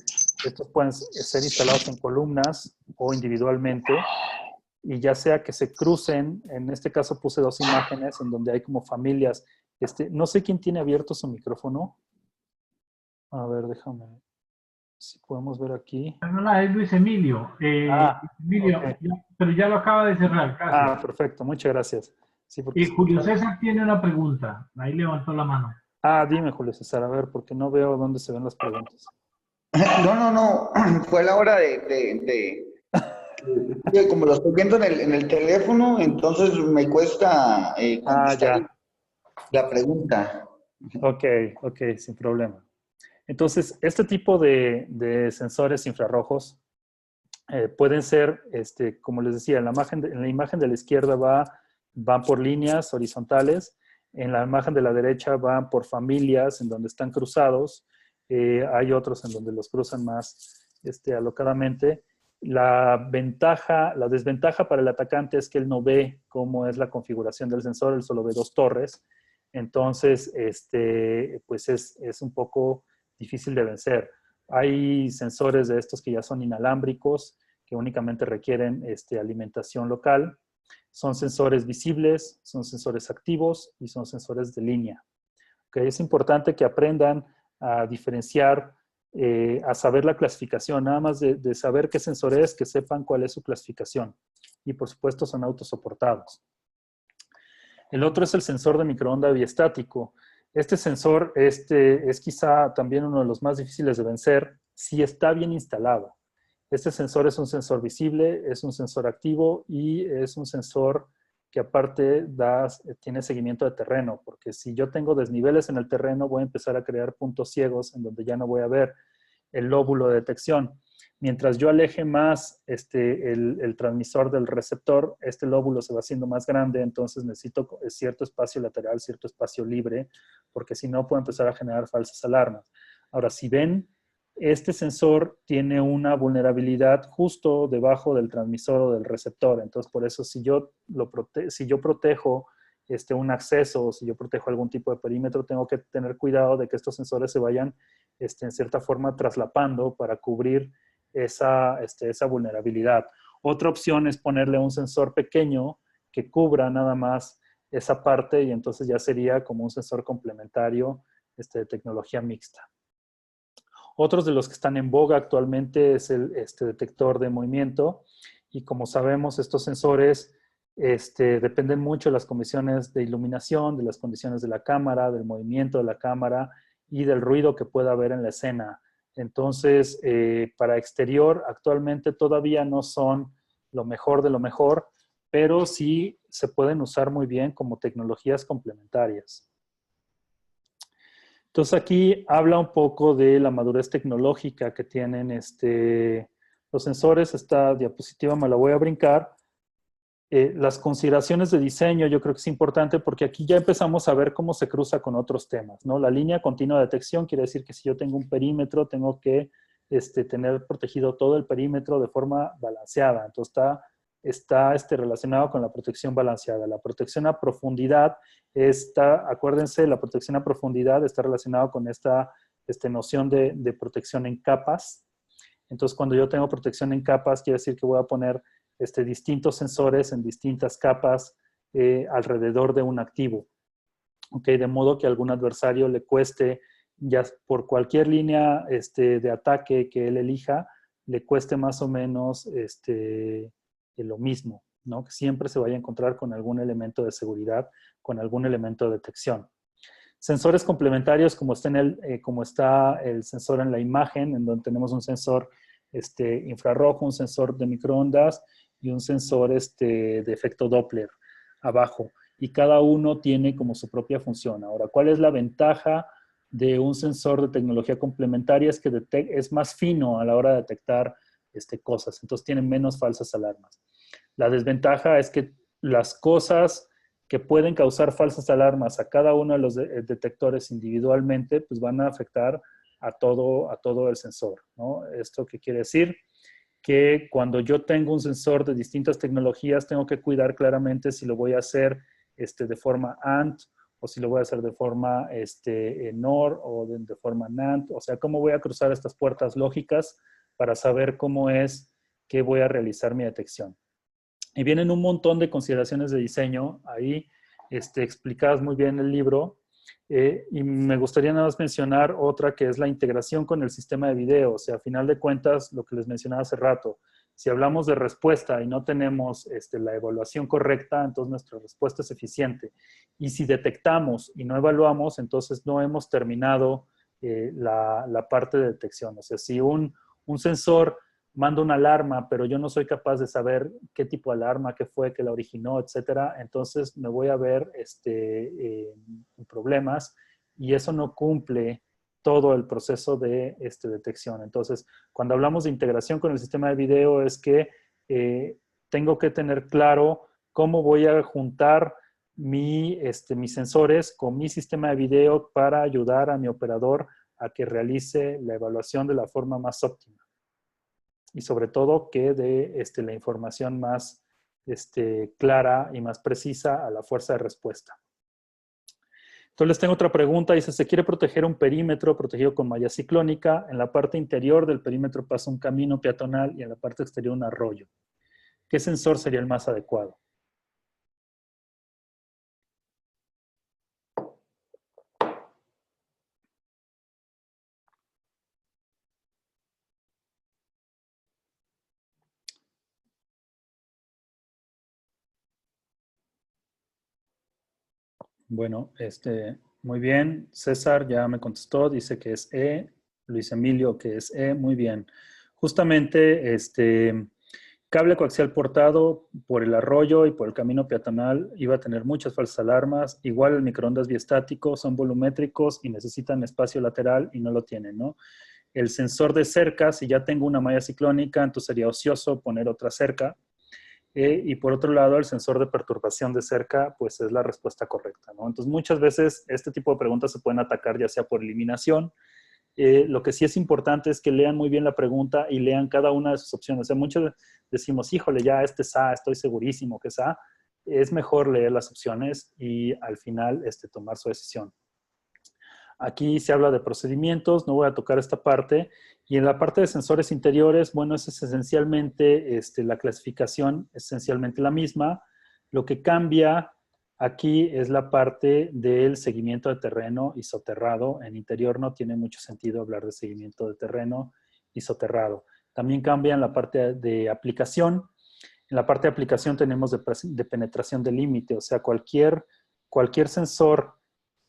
Estos pueden ser instalados en columnas o individualmente, y ya sea que se crucen, en este caso puse dos imágenes en donde hay como familias. No sé quién tiene abierto su micrófono. A ver, déjame, si podemos ver aquí. No, es Luis Emilio. Emilio, Okay. pero ya lo acaba de cerrar. Gracias. Perfecto, muchas gracias. Sí, porque Julio César tiene una pregunta. Ahí levantó la mano. Dime, Julio César, a ver, porque no veo dónde se ven las preguntas. No, fue la hora como lo estoy viendo en el teléfono, entonces me cuesta contestar Ya. la pregunta. Ok, ok, sin problema. Entonces, este tipo de sensores infrarrojos pueden ser, como les decía, en la imagen de la izquierda van por líneas horizontales, en la imagen de la derecha van por familias en donde están cruzados, hay otros en donde los cruzan más alocadamente. La desventaja para el atacante es que él no ve cómo es la configuración del sensor, él solo ve dos torres, entonces, pues es un poco difícil de vencer. Hay sensores de estos que ya son inalámbricos, que únicamente requieren alimentación local. Son sensores visibles, son sensores activos y son sensores de línea. ¿Okay? Es importante que aprendan a diferenciar, a saber la clasificación, nada más de saber qué sensor es, que sepan cuál es su clasificación. Y por supuesto son autosoportados. El otro es el sensor de microondas biestático. Este sensor es quizá también uno de los más difíciles de vencer si está bien instalado. Este sensor es un sensor visible, es un sensor activo y es un sensor que aparte tiene seguimiento de terreno, porque si yo tengo desniveles en el terreno, voy a empezar a crear puntos ciegos en donde ya no voy a ver el lóbulo de detección. Mientras yo aleje más el transmisor del receptor, este lóbulo se va haciendo más grande, entonces necesito cierto espacio lateral, cierto espacio libre, porque si no puedo empezar a generar falsas alarmas. Ahora, si ven, este sensor tiene una vulnerabilidad justo debajo del transmisor o del receptor, entonces por eso si yo protejo un acceso o si yo protejo algún tipo de perímetro, tengo que tener cuidado de que estos sensores se vayan en cierta forma traslapando para cubrir esa vulnerabilidad. Otra opción es ponerle un sensor pequeño que cubra nada más esa parte y entonces ya sería como un sensor complementario de tecnología mixta. Otros de los que están en boga actualmente es el detector de movimiento y como sabemos estos sensores dependen mucho de las condiciones de iluminación, de las condiciones de la cámara, del movimiento de la cámara y del ruido que pueda haber en la escena. Entonces, para exterior, actualmente todavía no son lo mejor de lo mejor, pero sí se pueden usar muy bien como tecnologías complementarias. Entonces, aquí habla un poco de la madurez tecnológica que tienen los sensores. Esta diapositiva me la voy a brincar. Las consideraciones de diseño yo creo que es importante porque aquí ya empezamos a ver cómo se cruza con otros temas, ¿no? La línea continua de detección quiere decir que si yo tengo un perímetro, tengo que tener protegido todo el perímetro de forma balanceada. Entonces, está relacionado con la protección balanceada. La protección a profundidad acuérdense, la protección a profundidad está relacionada con esta noción de protección en capas. Entonces, cuando yo tengo protección en capas, quiere decir que voy a poner distintos sensores en distintas capas alrededor de un activo. ¿Okay? De modo que a algún adversario le cueste, ya por cualquier línea de ataque que él elija, le cueste más o menos lo mismo, ¿no? Que siempre se vaya a encontrar con algún elemento de seguridad, con algún elemento de detección. Sensores complementarios, como está el sensor en la imagen, en donde tenemos un sensor infrarrojo, un sensor de microondas y un sensor de efecto Doppler abajo. Y cada uno tiene como su propia función. Ahora, ¿cuál es la ventaja de un sensor de tecnología complementaria? Es que es más fino a la hora de detectar cosas, entonces tiene menos falsas alarmas. La desventaja es que las cosas que pueden causar falsas alarmas a cada uno de los detectores individualmente, pues van a afectar a todo el sensor, ¿no? ¿Esto qué quiere decir? Que cuando yo tengo un sensor de distintas tecnologías, tengo que cuidar claramente si lo voy a hacer de forma AND o si lo voy a hacer de forma NOR o de forma NAND. O sea, cómo voy a cruzar estas puertas lógicas para saber cómo es que voy a realizar mi detección. Y vienen un montón de consideraciones de diseño ahí explicadas muy bien en el libro. Y me gustaría nada más mencionar otra que es la integración con el sistema de video. O sea, a final de cuentas, lo que les mencionaba hace rato, Si hablamos de respuesta y no tenemos la evaluación correcta, entonces nuestra respuesta es eficiente. Y si detectamos y no evaluamos, entonces no hemos terminado la parte de detección. O sea, si un sensor manda una alarma, pero yo no soy capaz de saber qué tipo de alarma, qué fue, qué la originó, etcétera, entonces me voy a ver en problemas y eso no cumple todo el proceso de detección. Entonces, cuando hablamos de integración con el sistema de video es que tengo que tener claro cómo voy a juntar mis sensores con mi sistema de video para ayudar a mi operador a que realice la evaluación de la forma más óptima. Y sobre todo que dé la información más clara y más precisa a la fuerza de respuesta. Entonces les tengo otra pregunta. Dice, se quiere proteger un perímetro protegido con malla ciclónica. En la parte interior del perímetro pasa un camino peatonal y en la parte exterior un arroyo. ¿Qué sensor sería el más adecuado? Bueno, muy bien. César ya me contestó, dice que es E. Luis Emilio que es E. Muy bien. Justamente, cable coaxial portado por el arroyo y por el camino peatonal iba a tener muchas falsas alarmas. Igual el microondas biestático son volumétricos y necesitan espacio lateral y no lo tienen, ¿no? El sensor de cerca, si ya tengo una malla ciclónica, entonces sería ocioso poner otra cerca. Y por otro lado, el sensor de perturbación de cerca, pues es la respuesta correcta, ¿no? Entonces, muchas veces este tipo de preguntas se pueden atacar ya sea por eliminación. Lo que sí es importante es que lean muy bien la pregunta y lean cada una de sus opciones. O sea, muchos decimos, híjole, ya este es A, estoy segurísimo que es A. Es mejor leer las opciones y al final tomar su decisión. Aquí se habla de procedimientos, no voy a tocar esta parte. Y en la parte de sensores interiores, bueno, es esencialmente, la clasificación es esencialmente la misma. Lo que cambia aquí es la parte del seguimiento de terreno y soterrado. En interior no tiene mucho sentido hablar de seguimiento de terreno y soterrado. También cambia en la parte de aplicación. En la parte de aplicación tenemos de penetración de límite, o sea, cualquier sensor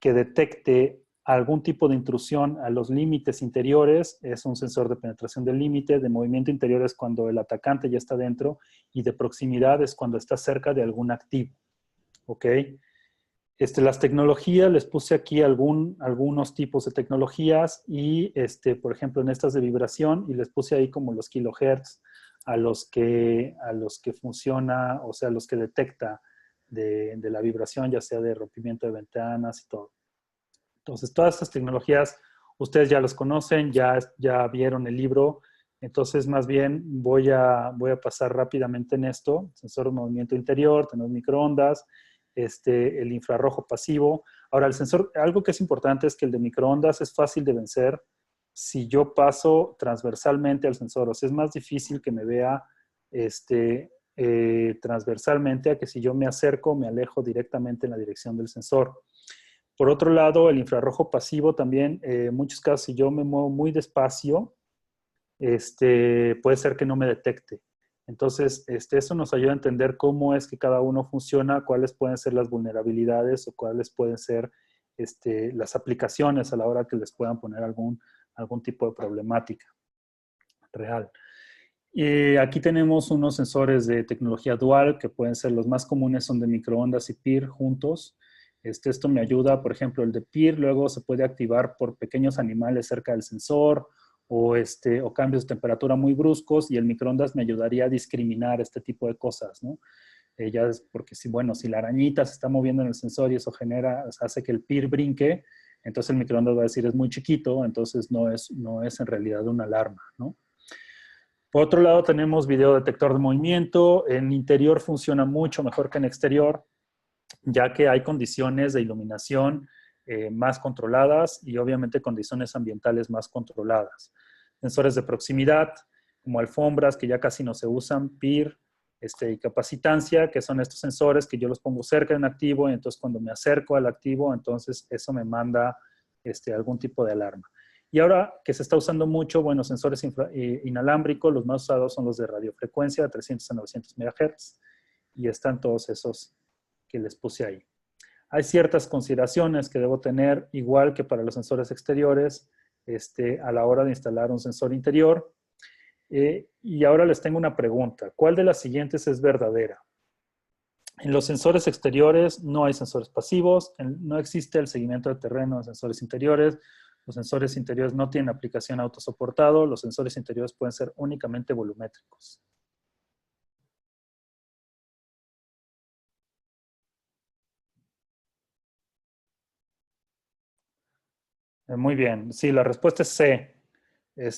que detecte algún tipo de intrusión a los límites interiores es un sensor de penetración del límite, de movimiento interior es cuando el atacante ya está dentro y de proximidad es cuando está cerca de algún activo. ¿Ok? Las tecnologías, les puse aquí algunos tipos de tecnologías y, por ejemplo, en estas de vibración y les puse ahí como los kilohertz a los que funciona, o sea, los que detecta de la vibración, ya sea de rompimiento de ventanas y todo. Entonces, todas estas tecnologías, ustedes ya las conocen, ya vieron el libro. Entonces, más bien, voy a pasar rápidamente en esto. Sensor de movimiento interior, tenemos microondas, el infrarrojo pasivo. Ahora, el sensor, algo que es importante es que el de microondas es fácil de vencer si yo paso transversalmente al sensor. O sea, es más difícil que me vea transversalmente a que si yo me acerco, me alejo directamente en la dirección del sensor. Por otro lado, el infrarrojo pasivo también, en muchos casos, si yo me muevo muy despacio, puede ser que no me detecte. Entonces, eso nos ayuda a entender cómo es que cada uno funciona, cuáles pueden ser las vulnerabilidades o cuáles pueden ser las aplicaciones a la hora que les puedan poner algún tipo de problemática real. Aquí tenemos unos sensores de tecnología dual que pueden ser los más comunes, son de microondas y PIR juntos. Esto me ayuda, por ejemplo, el de PIR luego se puede activar por pequeños animales cerca del sensor o cambios de temperatura muy bruscos y el microondas me ayudaría a discriminar este tipo de cosas, ¿no? Ya es porque si la arañita se está moviendo en el sensor y eso hace que el PIR brinque, entonces el microondas va a decir es muy chiquito, entonces no es en realidad una alarma, ¿no? Por otro lado, tenemos video detector de movimiento. En interior funciona mucho mejor que en exterior, ya que hay condiciones de iluminación más controladas y obviamente condiciones ambientales más controladas. Sensores de proximidad, como alfombras que ya casi no se usan, PIR, y capacitancia, que son estos sensores que yo los pongo cerca de un activo y entonces cuando me acerco al activo, entonces eso me manda algún tipo de alarma. Y ahora que se está usando mucho, bueno, sensores inalámbricos, los más usados son los de radiofrecuencia, de 300 a 900 MHz, y están todos esos que les puse ahí. Hay ciertas consideraciones que debo tener, igual que para los sensores exteriores, a la hora de instalar un sensor interior. Y ahora les tengo una pregunta. ¿Cuál de las siguientes es verdadera? En los sensores exteriores no hay sensores pasivos, no existe el seguimiento de terreno en sensores interiores, los sensores interiores no tienen aplicación autosoportado, los sensores interiores pueden ser únicamente volumétricos. Muy bien, sí, la respuesta es C,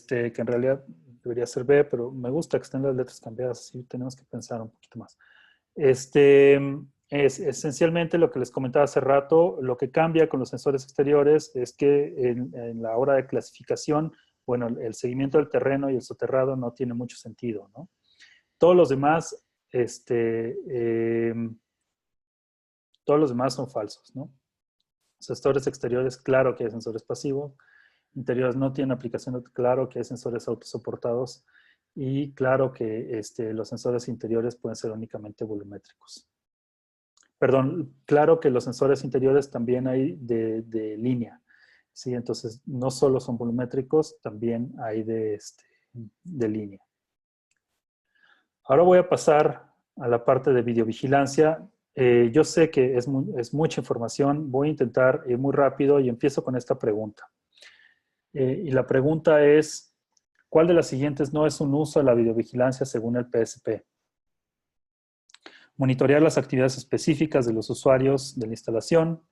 que en realidad debería ser B, pero me gusta que estén las letras cambiadas, así tenemos que pensar un poquito más. Es esencialmente lo que les comentaba hace rato. Lo que cambia con los sensores exteriores es que en la hora de clasificación, bueno, el seguimiento del terreno y el soterrado no tiene mucho sentido, ¿no? Todos los demás, todos los demás son falsos, ¿no? Sensores exteriores, claro que hay sensores pasivos. Interiores no tienen aplicación, claro que hay sensores autosoportados. Y claro que los sensores interiores pueden ser únicamente volumétricos. Perdón, claro que los sensores interiores también hay de línea, ¿sí? Entonces, no solo son volumétricos, también hay de línea. Ahora voy a pasar a la parte de videovigilancia. Yo sé que es mucha información, voy a intentar ir muy rápido y empiezo con esta pregunta. Y la pregunta es, ¿cuál de las siguientes no es un uso de la videovigilancia según el PSP? Monitorear las actividades específicas de los usuarios de la instalación,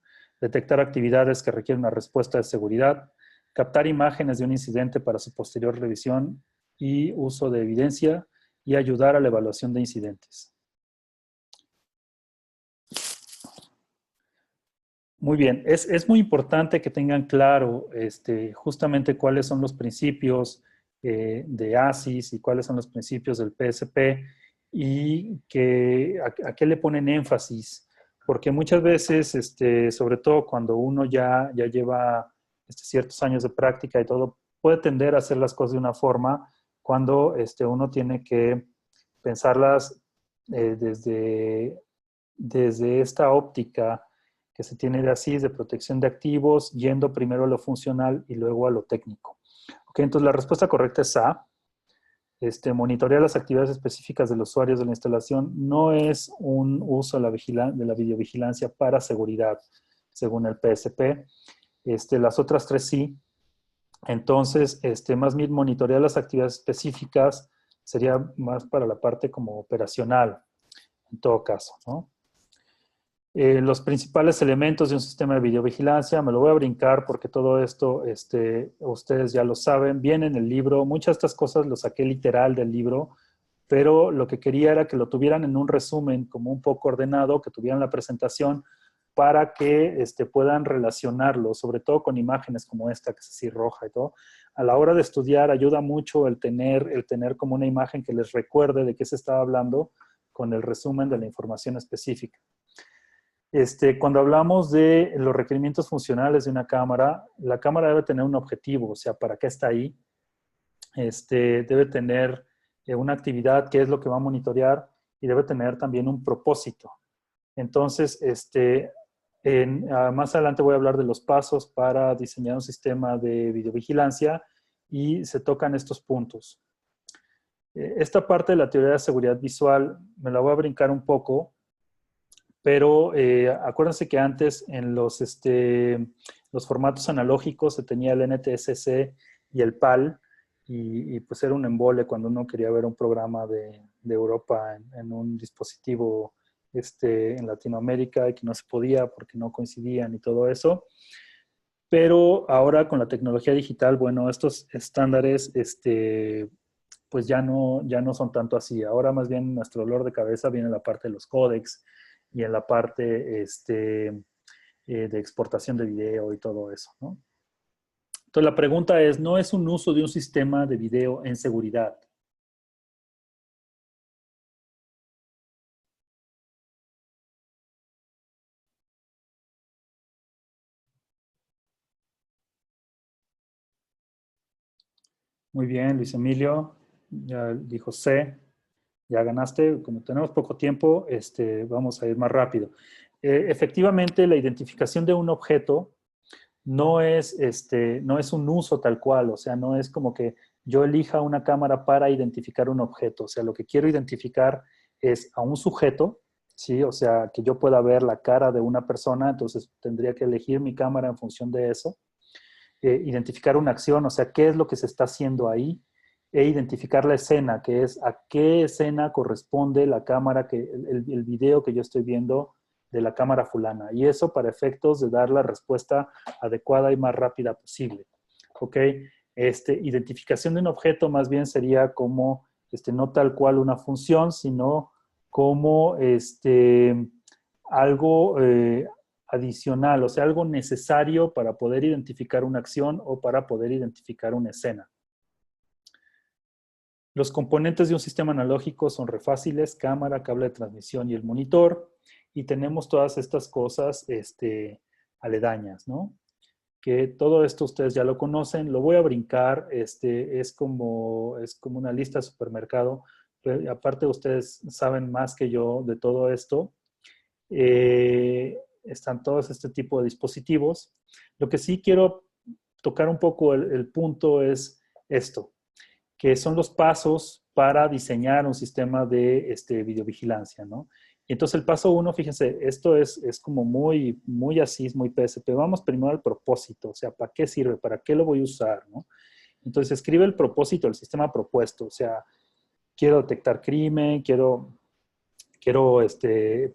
detectar actividades que requieren una respuesta de seguridad, captar imágenes de un incidente para su posterior revisión y uso de evidencia y ayudar a la evaluación de incidentes. Muy bien, es muy importante que tengan claro justamente cuáles son los principios de ASIS y cuáles son los principios del PSP y a qué le ponen énfasis, porque muchas veces, sobre todo cuando uno ya lleva ciertos años de práctica y todo, puede tender a hacer las cosas de una forma cuando uno tiene que pensarlas desde esta óptica que se tiene de ASIS, de protección de activos, yendo primero a lo funcional y luego a lo técnico. Ok, entonces la respuesta correcta es A. Monitorear las actividades específicas de los usuarios de la instalación no es un uso de la videovigilancia para seguridad, según el PSP. Las otras tres sí. Entonces, más bien monitorear las actividades específicas sería más para la parte como operacional, en todo caso, ¿no? Los principales elementos de un sistema de videovigilancia, me lo voy a brincar porque todo esto ustedes ya lo saben, viene en el libro, muchas de estas cosas lo saqué literal del libro, pero lo que quería era que lo tuvieran en un resumen como un poco ordenado, que tuvieran la presentación para que puedan relacionarlo, sobre todo con imágenes como esta, que es así roja y todo. A la hora de estudiar ayuda mucho el tener como una imagen que les recuerde de qué se estaba hablando con el resumen de la información específica. Cuando hablamos de los requerimientos funcionales de una cámara, la cámara debe tener un objetivo, o sea, ¿para qué está ahí? Debe tener una actividad, qué es lo que va a monitorear, y debe tener también un propósito. Entonces, más adelante voy a hablar de los pasos para diseñar un sistema de videovigilancia y se tocan estos puntos. Esta parte de la teoría de seguridad visual me la voy a brincar un poco, pero acuérdense que antes en los formatos analógicos se tenía el NTSC y el PAL, y pues era un embole cuando uno quería ver un programa de Europa en un dispositivo en Latinoamérica y que no se podía porque no coincidían y todo eso. Pero ahora con la tecnología digital, bueno, estos estándares pues ya no son tanto así. Ahora más bien nuestro dolor de cabeza viene en la parte de los códecs y en la parte de exportación de video y todo eso, ¿no? Entonces la pregunta es, ¿no es un uso de un sistema de video en seguridad? Muy bien, Luis Emilio. Ya dijo C. Ya ganaste. Como tenemos poco tiempo, vamos a ir más rápido. Efectivamente, la identificación de un objeto no es, no es un uso tal cual. O sea, no es como que yo elija una cámara para identificar un objeto. O sea, lo que quiero identificar es a un sujeto, ¿sí? O sea, que yo pueda ver la cara de una persona, entonces tendría que elegir mi cámara en función de eso. Identificar una acción, o sea, qué es lo que se está haciendo ahí, e identificar la escena, que es a qué escena corresponde la cámara, el video que yo estoy viendo de la cámara fulana. Y eso para efectos de dar la respuesta adecuada y más rápida posible. ¿Ok? Identificación de un objeto más bien sería como, no tal cual una función, sino como algo adicional, o sea, algo necesario para poder identificar una acción o para poder identificar una escena. Los componentes de un sistema analógico son re fáciles: cámara, cable de transmisión y el monitor. Y tenemos todas estas cosas aledañas, ¿no? Que todo esto ustedes ya lo conocen. Lo voy a brincar. Es como una lista de supermercado. Pero aparte, ustedes saben más que yo de todo esto. Están todos este tipo de dispositivos. Lo que sí quiero tocar un poco el punto es esto, que son los pasos para diseñar un sistema de videovigilancia, ¿no? Y entonces el paso 1, fíjense, esto es como muy, muy así, es muy PSP. Vamos primero al propósito, o sea, ¿para qué sirve? ¿Para qué lo voy a usar? ¿No? Entonces escribe el propósito del sistema propuesto, o sea, quiero detectar crimen, quiero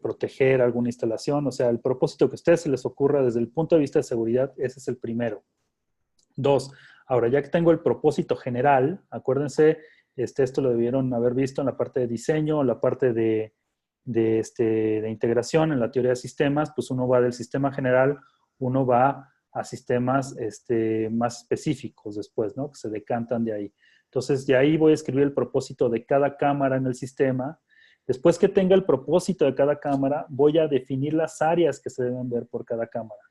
proteger alguna instalación, o sea, el propósito que a ustedes se les ocurra desde el punto de vista de seguridad, ese es el primero. 2, ahora ya que tengo el propósito general, acuérdense, esto lo debieron haber visto en la parte de diseño, en la parte de integración, en la teoría de sistemas, pues uno va del sistema general, uno va a sistemas más específicos después, ¿no? Que se decantan de ahí. Entonces, de ahí voy a escribir el propósito de cada cámara en el sistema. Después que tenga el propósito de cada cámara, voy a definir las áreas que se deben ver por cada cámara.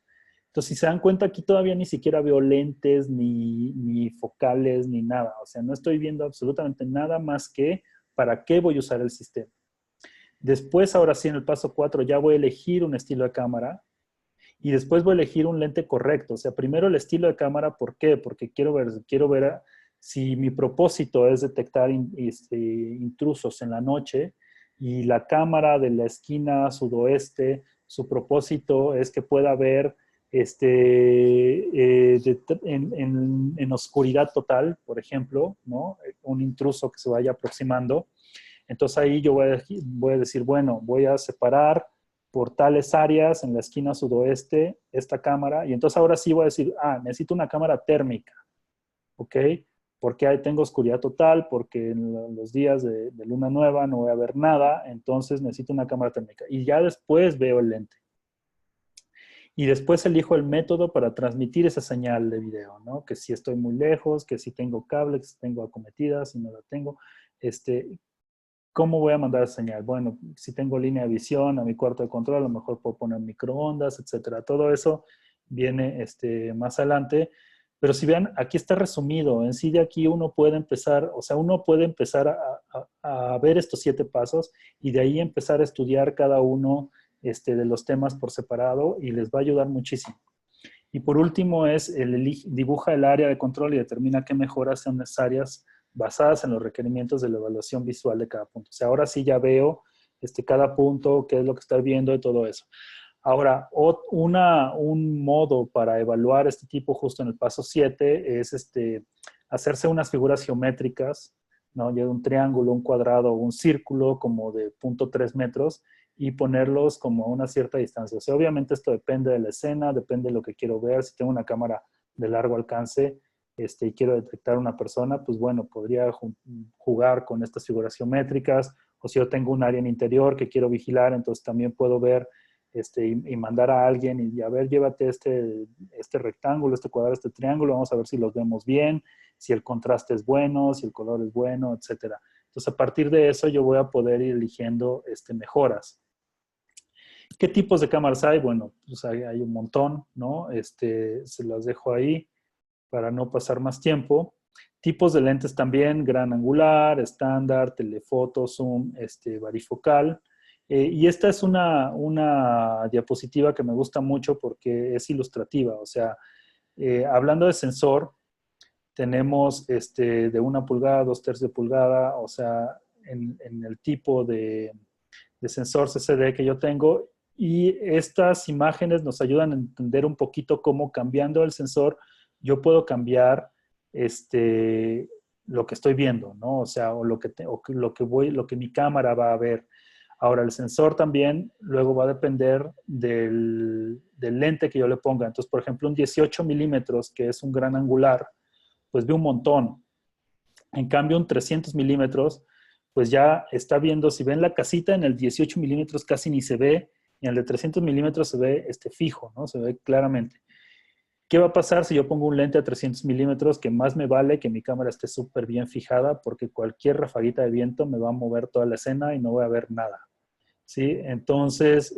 Entonces, si se dan cuenta, aquí todavía ni siquiera veo lentes, ni focales, ni nada. O sea, no estoy viendo absolutamente nada más que para qué voy a usar el sistema. Después, ahora sí, en el paso 4, ya voy a elegir un estilo de cámara y después voy a elegir un lente correcto. O sea, primero el estilo de cámara, ¿por qué? Porque quiero ver si mi propósito es detectar intrusos en la noche y la cámara de la esquina sudoeste, su propósito es que pueda ver en oscuridad total, por ejemplo, ¿no? Un intruso que se vaya aproximando. Entonces ahí yo voy a decir, bueno, voy a separar por tales áreas en la esquina sudoeste esta cámara. Y entonces ahora sí voy a decir, necesito una cámara térmica, ¿ok? Porque ahí tengo oscuridad total, porque en los días de luna nueva no voy a ver nada, entonces necesito una cámara térmica. Y ya después veo el lente. Y después elijo el método para transmitir esa señal de video, ¿no? Que si estoy muy lejos, que si tengo cable, que si tengo acometida, si no la tengo. ¿Cómo voy a mandar señal? Bueno, si tengo línea de visión a mi cuarto de control, a lo mejor puedo poner microondas, etcétera. Todo eso viene más adelante. Pero si vean, aquí está resumido. En sí de aquí uno puede empezar, o sea, uno puede empezar a ver estos 7 pasos y de ahí empezar a estudiar cada uno de los temas por separado y les va a ayudar muchísimo. Y por último es, dibuja el área de control y determina qué mejoras son necesarias basadas en los requerimientos de la evaluación visual de cada punto. O sea, ahora sí ya veo cada punto, qué es lo que estoy viendo y todo eso. Ahora, un modo para evaluar este tipo justo en el paso 7 es hacerse unas figuras geométricas, ¿no? Ya un triángulo, un cuadrado o un círculo como de 0.3 metros y ponerlos como a una cierta distancia. O sea, obviamente esto depende de la escena, depende de lo que quiero ver. Si tengo una cámara de largo alcance y quiero detectar una persona, pues bueno, podría jugar con estas figuras geométricas. O si yo tengo un área en interior que quiero vigilar, entonces también puedo ver y mandar a alguien y a ver, llévate este rectángulo, este cuadrado, este triángulo, vamos a ver si los vemos bien, si el contraste es bueno, si el color es bueno, etcétera. Entonces, a partir de eso, yo voy a poder ir eligiendo mejoras. ¿Qué tipos de cámaras hay? Bueno, pues hay un montón, ¿no? Se las dejo ahí para no pasar más tiempo. Tipos de lentes también, gran angular, estándar, telefoto, zoom, varifocal. Y esta es una diapositiva que me gusta mucho porque es ilustrativa. O sea, hablando de sensor, tenemos de 1 pulgada, 2/3 de pulgada, o sea, en el tipo de sensor CCD que yo tengo. Y estas imágenes nos ayudan a entender un poquito cómo cambiando el sensor yo puedo cambiar lo que estoy viendo, ¿no? O sea, o lo que mi cámara va a ver. Ahora, el sensor también luego va a depender del lente que yo le ponga. Entonces, por ejemplo, un 18 milímetros, que es un gran angular, pues ve un montón. En cambio, un 300 milímetros, pues ya está viendo, si ven la casita en el 18 milímetros casi ni se ve, y en el de 300 milímetros se ve fijo, ¿no? Se ve claramente. ¿Qué va a pasar si yo pongo un lente a 300 milímetros que más me vale que mi cámara esté súper bien fijada porque cualquier rafaguita de viento me va a mover toda la escena y no voy a ver nada? ¿Sí? Entonces,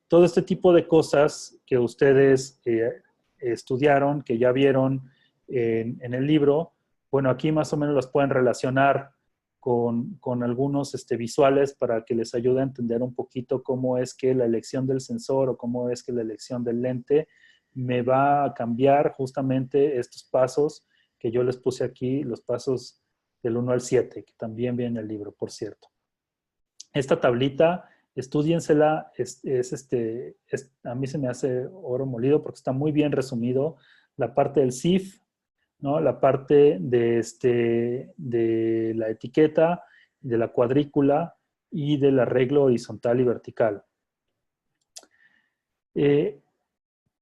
todo este tipo de cosas que ustedes estudiaron, que ya vieron en el libro, bueno, aquí más o menos las pueden relacionar con algunos visuales para que les ayude a entender un poquito cómo es que la elección del sensor o cómo es que la elección del lente me va a cambiar justamente estos pasos que yo les puse aquí, los pasos del 1 al 7, que también viene en el libro, por cierto. Esta tablita, estudiensela, a mí se me hace oro molido porque está muy bien resumido la parte del CIF, ¿no? La parte de la etiqueta, de la cuadrícula y del arreglo horizontal y vertical.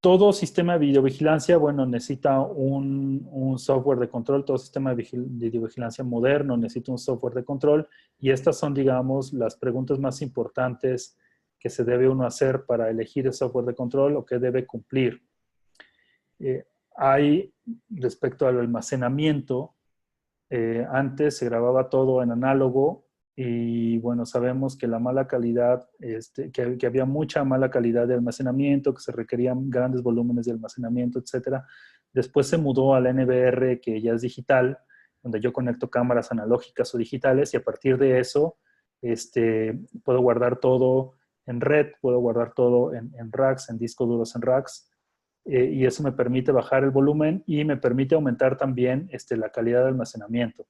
Todo sistema de videovigilancia, bueno, necesita un software de control. Todo sistema de videovigilancia moderno necesita un software de control. Y estas son, digamos, las preguntas más importantes que se debe uno hacer para elegir el software de control o que debe cumplir. Hay, respecto al almacenamiento, antes se grababa todo en análogo. Y bueno, sabemos que la mala calidad, que había mucha mala calidad de almacenamiento, que se requerían grandes volúmenes de almacenamiento, etcétera. Después se mudó al NVR, que ya es digital, donde yo conecto cámaras analógicas o digitales y a partir de eso puedo guardar todo en red, puedo guardar todo en racks, en discos duros en racks. Y eso me permite bajar el volumen y me permite aumentar también la calidad de almacenamiento.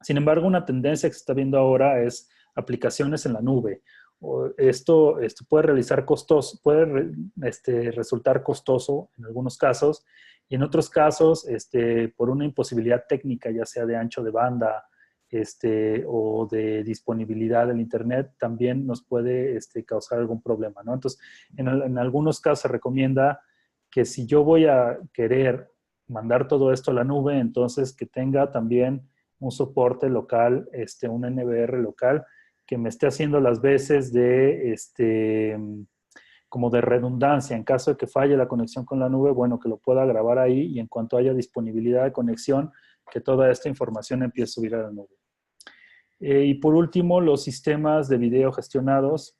Sin embargo, una tendencia que se está viendo ahora es aplicaciones en la nube. Esto puede resultar costoso en algunos casos y en otros casos, por una imposibilidad técnica, ya sea de ancho de banda o de disponibilidad del Internet, también nos puede causar algún problema, ¿no? Entonces, en algunos casos se recomienda que si yo voy a querer mandar todo esto a la nube, entonces que tenga también un soporte local, un NVR local, que me esté haciendo las veces de, como de redundancia. En caso de que falle la conexión con la nube, bueno, que lo pueda grabar ahí y en cuanto haya disponibilidad de conexión, que toda esta información empiece a subir a la nube. Y por último, los sistemas de video gestionados,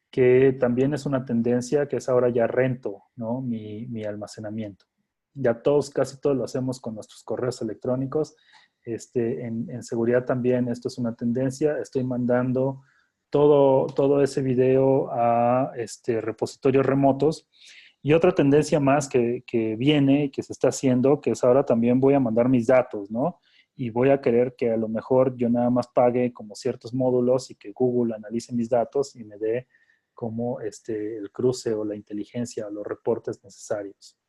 que también es una tendencia, que es ahora ya rento, ¿no? Mi almacenamiento. Ya casi todos lo hacemos con nuestros correos electrónicos. En seguridad también esto es una tendencia. Estoy mandando todo ese video a repositorios remotos. Y otra tendencia más que viene y que se está haciendo, que es ahora también voy a mandar mis datos, ¿no? Y voy a querer que a lo mejor yo nada más pague como ciertos módulos y que Google analice mis datos y me dé como el cruce o la inteligencia o los reportes necesarios.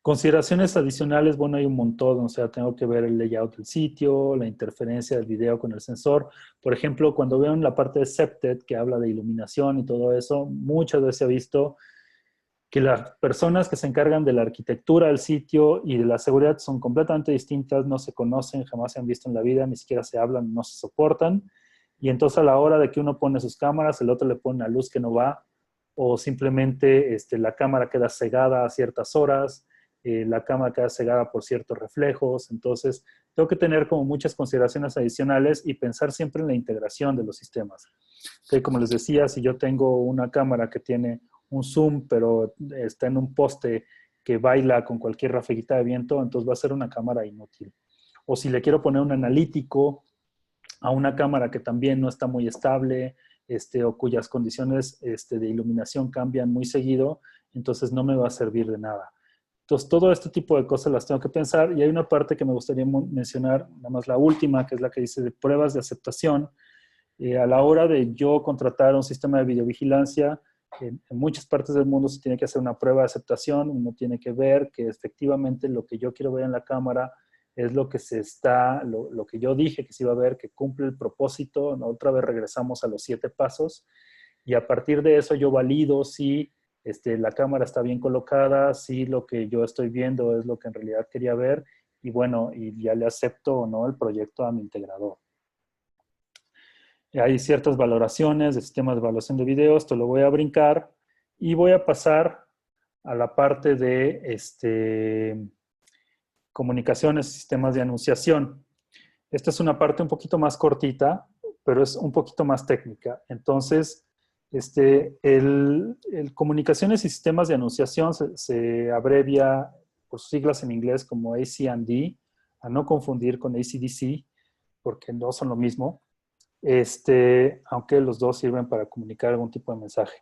Consideraciones adicionales, bueno, hay un montón, o sea, tengo que ver el layout del sitio, la interferencia del video con el sensor. Por ejemplo, cuando veo en la parte de Septet, que habla de iluminación y todo eso, muchas veces he visto que las personas que se encargan de la arquitectura del sitio y de la seguridad son completamente distintas, no se conocen, jamás se han visto en la vida, ni siquiera se hablan, no se soportan. Y entonces a la hora de que uno pone sus cámaras, el otro le pone una luz que no va, o simplemente la cámara queda cegada a ciertas horas, la cámara queda cegada por ciertos reflejos. Entonces, tengo que tener como muchas consideraciones adicionales y pensar siempre en la integración de los sistemas. Que como les decía, si yo tengo una cámara que tiene un zoom, pero está en un poste que baila con cualquier rafeguita de viento, entonces va a ser una cámara inútil. O si le quiero poner un analítico a una cámara que también no está muy estable, o cuyas condiciones de iluminación cambian muy seguido, entonces no me va a servir de nada. Entonces, todo este tipo de cosas las tengo que pensar, y hay una parte que me gustaría mencionar, nada más la última, que es la que dice de pruebas de aceptación. A la hora de yo contratar un sistema de videovigilancia, en muchas partes del mundo se tiene que hacer una prueba de aceptación, uno tiene que ver que efectivamente lo que yo quiero ver en la cámara es lo que lo que yo dije que se iba a ver, que cumple el propósito. Otra vez regresamos a los 7 pasos, y a partir de eso yo valido si la cámara está bien colocada, si lo que yo estoy viendo es lo que en realidad quería ver, y bueno, y ya le acepto o no el proyecto a mi integrador. Hay ciertas valoraciones de sistemas de evaluación de video, esto lo voy a brincar, y voy a pasar a la parte de comunicaciones y sistemas de anunciación. Esta es una parte un poquito más cortita, pero es un poquito más técnica. Entonces, el comunicaciones y sistemas de anunciación se abrevia por sus siglas en inglés como AC&D, a no confundir con AC/DC, porque no son lo mismo, aunque los dos sirven para comunicar algún tipo de mensaje.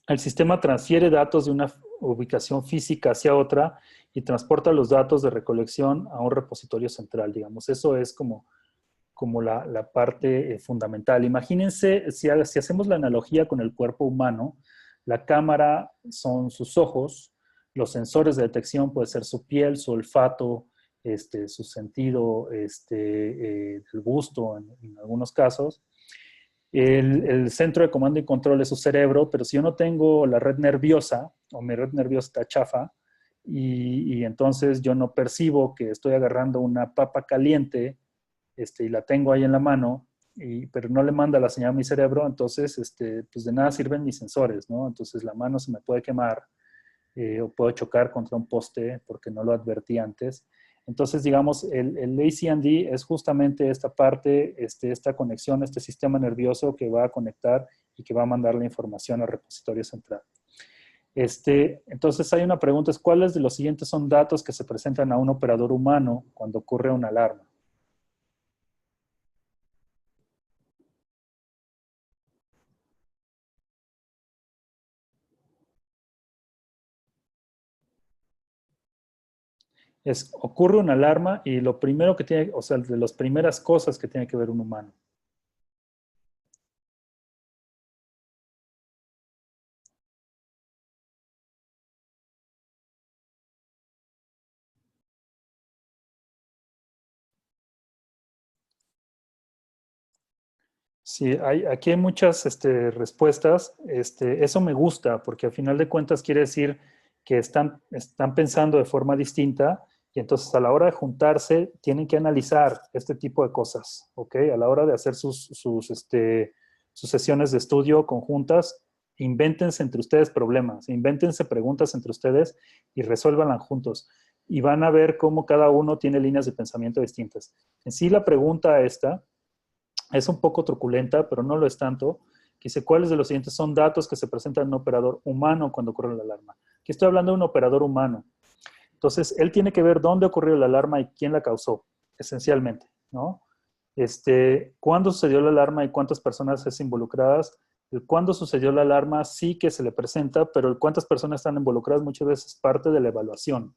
El sistema transfiere datos de una ubicación física hacia otra y transporta los datos de recolección a un repositorio central, digamos. Eso es como la parte fundamental. Imagínense, si hacemos la analogía con el cuerpo humano, la cámara son sus ojos, los sensores de detección puede ser su piel, su olfato, su sentido del gusto en algunos casos. El centro de comando y control es su cerebro, pero si yo no tengo la red nerviosa, o mi red nerviosa está chafa, y entonces yo no percibo que estoy agarrando una papa caliente, y la tengo ahí en la mano, pero no le manda la señal a mi cerebro, entonces pues de nada sirven mis sensores, ¿no? Entonces la mano se me puede quemar, o puedo chocar contra un poste porque no lo advertí antes. Entonces, digamos, el AC&D es justamente esta parte, esta conexión, este sistema nervioso que va a conectar y que va a mandar la información al repositorio central. Entonces, hay una pregunta, ¿cuáles de los siguientes son datos que se presentan a un operador humano cuando ocurre una alarma? Ocurre una alarma y lo primero que tiene, o sea, de las primeras cosas que tiene que ver un humano. Sí, aquí hay muchas respuestas. Eso me gusta porque al final de cuentas quiere decir que están pensando de forma distinta, y entonces a la hora de juntarse tienen que analizar este tipo de cosas, ¿ok? A la hora de hacer sus sesiones de estudio conjuntas, invéntense entre ustedes problemas, invéntense preguntas entre ustedes y resuélvanlas juntos. Y van a ver cómo cada uno tiene líneas de pensamiento distintas. En sí, la pregunta esta es un poco truculenta, pero no lo es tanto, que dice, ¿cuáles de los siguientes son datos que se presentan en un operador humano cuando ocurre la alarma? Aquí estoy hablando de un operador humano. Entonces, él tiene que ver dónde ocurrió la alarma y quién la causó, esencialmente, ¿no? Cuándo sucedió la alarma y cuántas personas es involucradas. El cuándo sucedió la alarma sí que se le presenta, pero el cuántas personas están involucradas muchas veces es parte de la evaluación.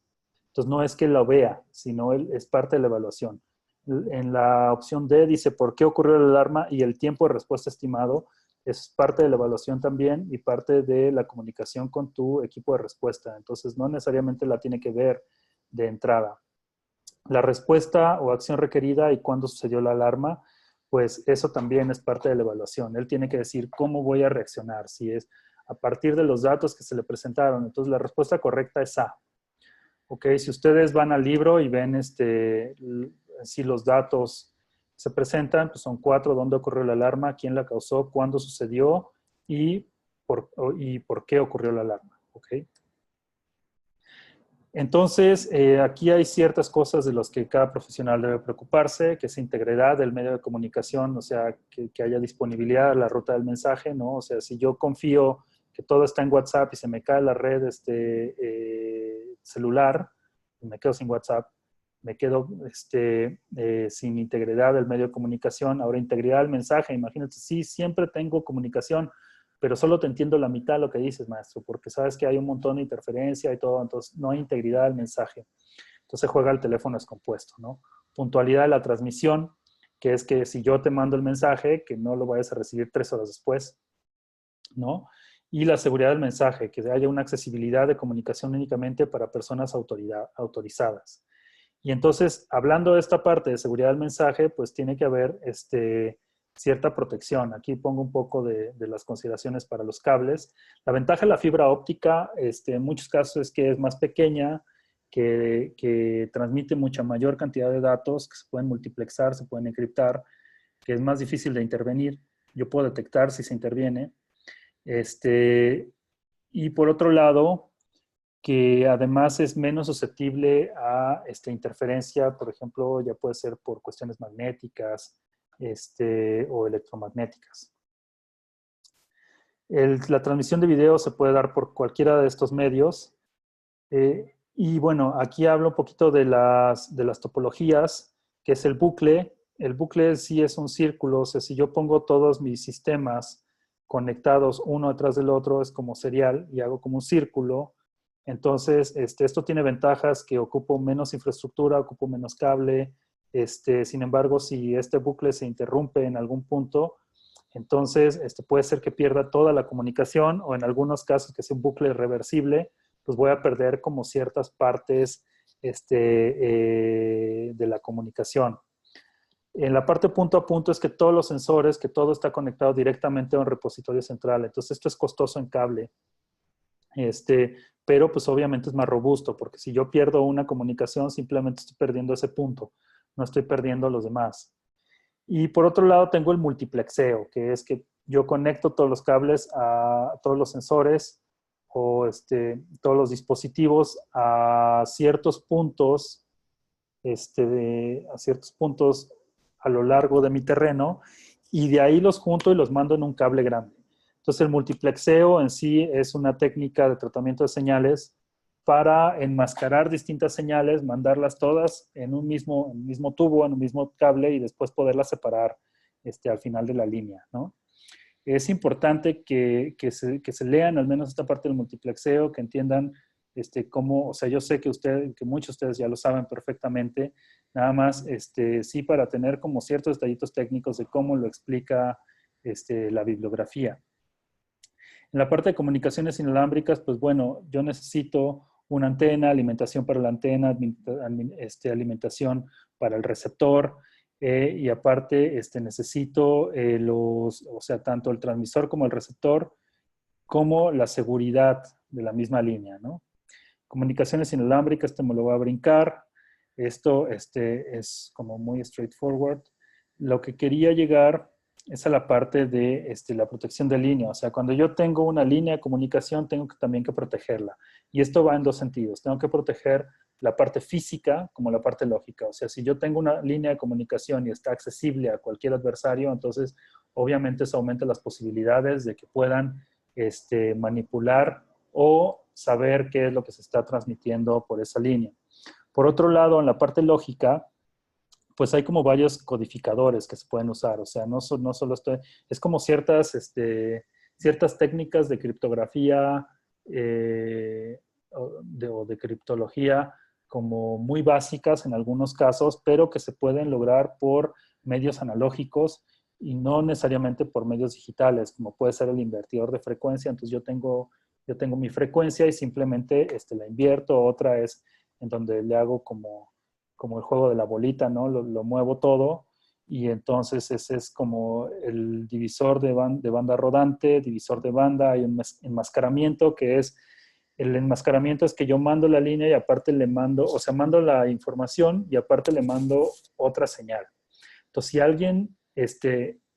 Entonces, no es que lo vea, sino él es parte de la evaluación. En la opción D dice por qué ocurrió la alarma y el tiempo de respuesta estimado es parte de la evaluación también y parte de la comunicación con tu equipo de respuesta. Entonces, no necesariamente la tiene que ver de entrada. La respuesta o acción requerida y cuándo sucedió la alarma, pues eso también es parte de la evaluación. Él tiene que decir cómo voy a reaccionar, si es a partir de los datos que se le presentaron. Entonces, la respuesta correcta es A. Ok, si ustedes van al libro y ven si los datos se presentan, pues son 4, dónde ocurrió la alarma, quién la causó, cuándo sucedió y por qué ocurrió la alarma. Ok. Entonces, aquí hay ciertas cosas de las que cada profesional debe preocuparse, que es integridad del medio de comunicación, o sea, que haya disponibilidad a la ruta del mensaje, ¿no? O sea, si yo confío que todo está en WhatsApp y se me cae la red celular, y me quedo sin WhatsApp, me quedo sin integridad del medio de comunicación. Ahora, integridad del mensaje, imagínate, sí, siempre tengo comunicación, pero solo te entiendo la mitad de lo que dices, maestro, porque sabes que hay un montón de interferencia y todo, entonces no hay integridad del mensaje. Entonces juega el teléfono descompuesto, ¿no? Puntualidad de la transmisión, que es que si yo te mando el mensaje, que no lo vayas a recibir 3 horas después, ¿no? Y la seguridad del mensaje, que haya una accesibilidad de comunicación únicamente para personas autorizadas. Y entonces, hablando de esta parte de seguridad del mensaje, pues tiene que haber cierta protección. Aquí pongo un poco de las consideraciones para los cables. La ventaja de la fibra óptica, en muchos casos, es que es más pequeña, que transmite mucha mayor cantidad de datos, que se pueden multiplexar, se pueden encriptar, que es más difícil de intervenir. Yo puedo detectar si se interviene. Y por otro lado, que además es menos susceptible a interferencia, por ejemplo, ya puede ser por cuestiones magnéticas o electromagnéticas. La transmisión de video se puede dar por cualquiera de estos medios. Y bueno, aquí hablo un poquito de las topologías, que es el bucle. El bucle sí es un círculo, o sea, si yo pongo todos mis sistemas conectados uno detrás del otro, es como serial, y hago como un círculo. Entonces, esto tiene ventajas, que ocupo menos infraestructura, ocupo menos cable. Sin embargo, si este bucle se interrumpe en algún punto, entonces puede ser que pierda toda la comunicación, o en algunos casos que sea un bucle reversible, pues voy a perder como ciertas partes de la comunicación. En la parte punto a punto es que todos los sensores, que todo está conectado directamente a un repositorio central. Entonces, esto es costoso en cable. Pero pues obviamente es más robusto, porque si yo pierdo una comunicación, simplemente estoy perdiendo ese punto, no estoy perdiendo los demás. Y por otro lado tengo el multiplexeo, que es que yo conecto todos los cables a todos los sensores o todos los dispositivos a ciertos puntos, a lo largo de mi terreno, y de ahí los junto y los mando en un cable grande. Entonces, el multiplexeo en sí es una técnica de tratamiento de señales para enmascarar distintas señales, mandarlas todas en un mismo tubo, en un mismo cable, y después poderlas separar al final de la línea, ¿no? Es importante que se lean al menos esta parte del multiplexeo, que entiendan cómo, o sea, yo sé que muchos de ustedes ya lo saben perfectamente, nada más, sí, para tener como ciertos detallitos técnicos de cómo lo explica la bibliografía. En la parte de comunicaciones inalámbricas, pues bueno, yo necesito una antena, alimentación para la antena, alimentación para el receptor, y aparte necesito o sea, tanto el transmisor como el receptor, como la seguridad de la misma línea, ¿no? Comunicaciones inalámbricas, me lo voy a brincar. Esto es como muy straightforward. Lo que quería llegar es a la parte de la protección de línea. O sea, cuando yo tengo una línea de comunicación, tengo también que protegerla. Y esto va en dos sentidos. Tengo que proteger la parte física como la parte lógica. O sea, si yo tengo una línea de comunicación y está accesible a cualquier adversario, entonces obviamente eso aumenta las posibilidades de que puedan manipular o saber qué es lo que se está transmitiendo por esa línea. Por otro lado, en la parte lógica, pues hay como varios codificadores que se pueden usar. O sea, no solo es como ciertas técnicas de criptografía o de criptología como muy básicas en algunos casos, pero que se pueden lograr por medios analógicos y no necesariamente por medios digitales, como puede ser el invertidor de frecuencia. Entonces yo tengo mi frecuencia y simplemente la invierto. Otra es en donde le hago como el juego de la bolita, ¿no? Lo muevo todo, y entonces ese es como el divisor de banda rodante, divisor de banda. Hay un enmascaramiento, el enmascaramiento es que yo mando la línea y aparte le mando, o sea, mando la información y aparte le mando otra señal. Entonces, si alguien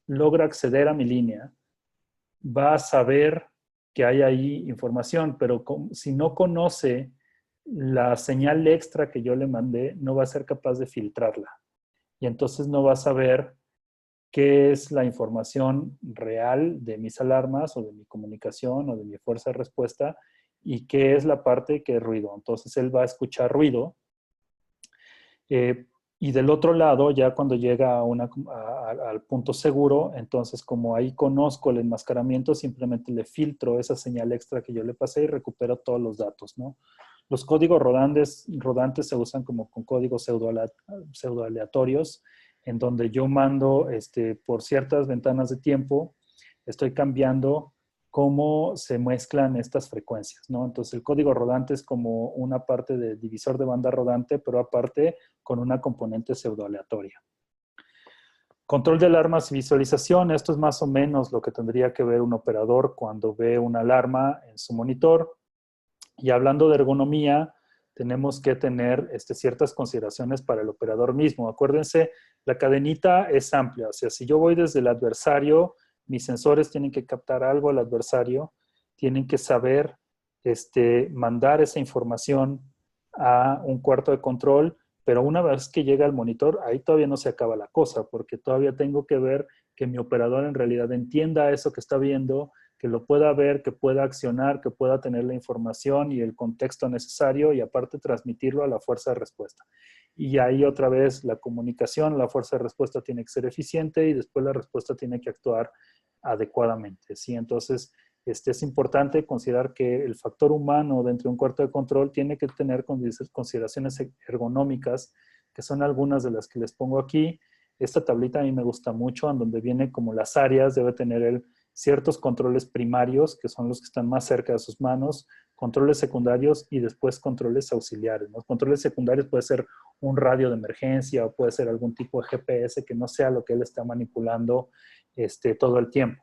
logra acceder a mi línea, va a saber que hay ahí información, pero si no conoce la señal extra que yo le mandé, no va a ser capaz de filtrarla. Y entonces no va a saber qué es la información real de mis alarmas o de mi comunicación o de mi fuerza de respuesta y qué es la parte que es ruido. Entonces él va a escuchar ruido. Y del otro lado, ya cuando llega al punto seguro, entonces como ahí conozco el enmascaramiento, simplemente le filtro esa señal extra que yo le pasé y recupero todos los datos, ¿no? Los códigos rodantes se usan como con códigos pseudo aleatorios, en donde yo mando por ciertas ventanas de tiempo, estoy cambiando cómo se mezclan estas frecuencias, ¿no? Entonces el código rodante es como una parte de divisor de banda rodante, pero aparte con una componente pseudoaleatoria. Control de alarmas y visualización, esto es más o menos lo que tendría que ver un operador cuando ve una alarma en su monitor. Y hablando de ergonomía, tenemos que tener ciertas consideraciones para el operador mismo. Acuérdense, la cadenita es amplia, o sea, si yo voy desde el adversario, mis sensores tienen que captar algo al adversario, tienen que saber mandar esa información a un cuarto de control, pero una vez que llega al monitor, ahí todavía no se acaba la cosa, porque todavía tengo que ver que mi operador en realidad entienda eso que está viendo, que lo pueda ver, que pueda accionar, que pueda tener la información y el contexto necesario y aparte transmitirlo a la fuerza de respuesta. Y ahí otra vez la comunicación, la fuerza de respuesta tiene que ser eficiente y después la respuesta tiene que actuar adecuadamente, ¿sí? Entonces, es importante considerar que el factor humano dentro de un cuarto de control tiene que tener consideraciones ergonómicas, que son algunas de las que les pongo aquí. Esta tablita a mí me gusta mucho, en donde viene como las áreas, debe tener ciertos controles primarios, que son los que están más cerca de sus manos, controles secundarios y después controles auxiliares. Los controles secundarios puede ser un radio de emergencia o puede ser algún tipo de GPS que no sea lo que él está manipulando todo el tiempo.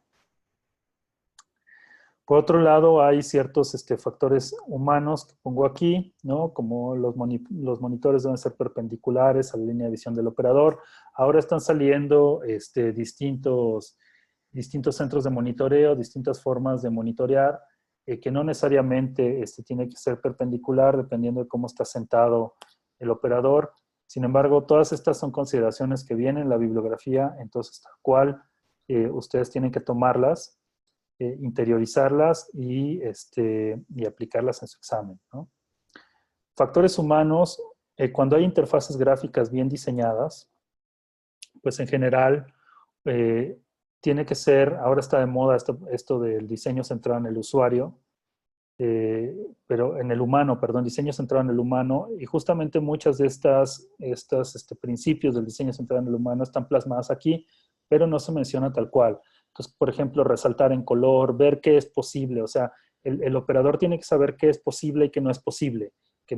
Por otro lado, hay ciertos factores humanos que pongo aquí, ¿no? Como los monitores deben ser perpendiculares a la línea de visión del operador. Ahora están saliendo distintos centros de monitoreo, distintas formas de monitorear, que no necesariamente tiene que ser perpendicular dependiendo de cómo está sentado el operador. Sin embargo, todas estas son consideraciones que vienen en la bibliografía, entonces tal cual ustedes tienen que tomarlas, interiorizarlas y aplicarlas en su examen, ¿no? Factores humanos, cuando hay interfaces gráficas bien diseñadas, pues en general tiene que ser, ahora está de moda esto del diseño centrado en el usuario, pero en el humano, perdón, diseño centrado en el humano, y justamente muchas de estos principios del diseño centrado en el humano están plasmadas aquí, pero no se menciona tal cual. Entonces, por ejemplo, resaltar en color, ver qué es posible, o sea, el operador tiene que saber qué es posible y qué no es posible,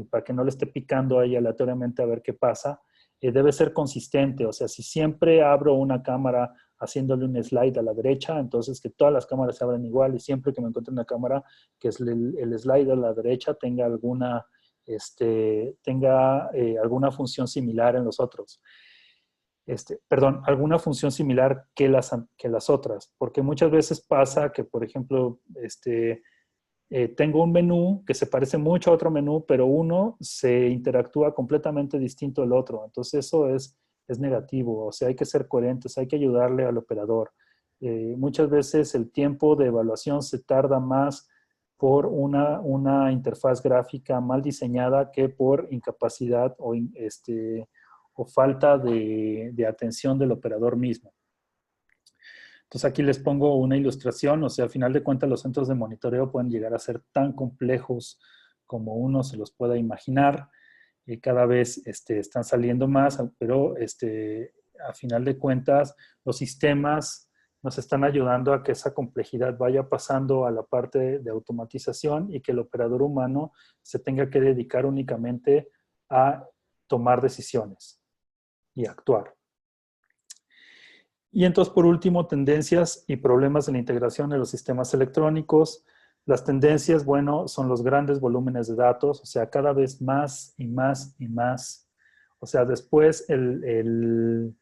para que no le esté picando ahí aleatoriamente a ver qué pasa. Debe ser consistente, o sea, si siempre abro una cámara haciéndole un slide a la derecha, entonces que todas las cámaras se abran igual y siempre que me encuentre una cámara que es el slide a la derecha tenga alguna función similar en los otros. Alguna función similar que las otras, porque muchas veces pasa que, por ejemplo, tengo un menú que se parece mucho a otro menú, pero uno se interactúa completamente distinto al otro. Entonces eso es negativo. O sea, hay que ser coherentes, hay que ayudarle al operador. Muchas veces el tiempo de evaluación se tarda más por una interfaz gráfica mal diseñada que por incapacidad o falta de atención del operador mismo. Entonces aquí les pongo una ilustración, o sea, al final de cuentas los centros de monitoreo pueden llegar a ser tan complejos como uno se los pueda imaginar. Cada vez están saliendo más, pero a final de cuentas los sistemas nos están ayudando a que esa complejidad vaya pasando a la parte de automatización y que el operador humano se tenga que dedicar únicamente a tomar decisiones y actuar. Y entonces, por último, tendencias y problemas de la integración de los sistemas electrónicos. Las tendencias, bueno, son los grandes volúmenes de datos, o sea, cada vez más y más y más. O sea, después el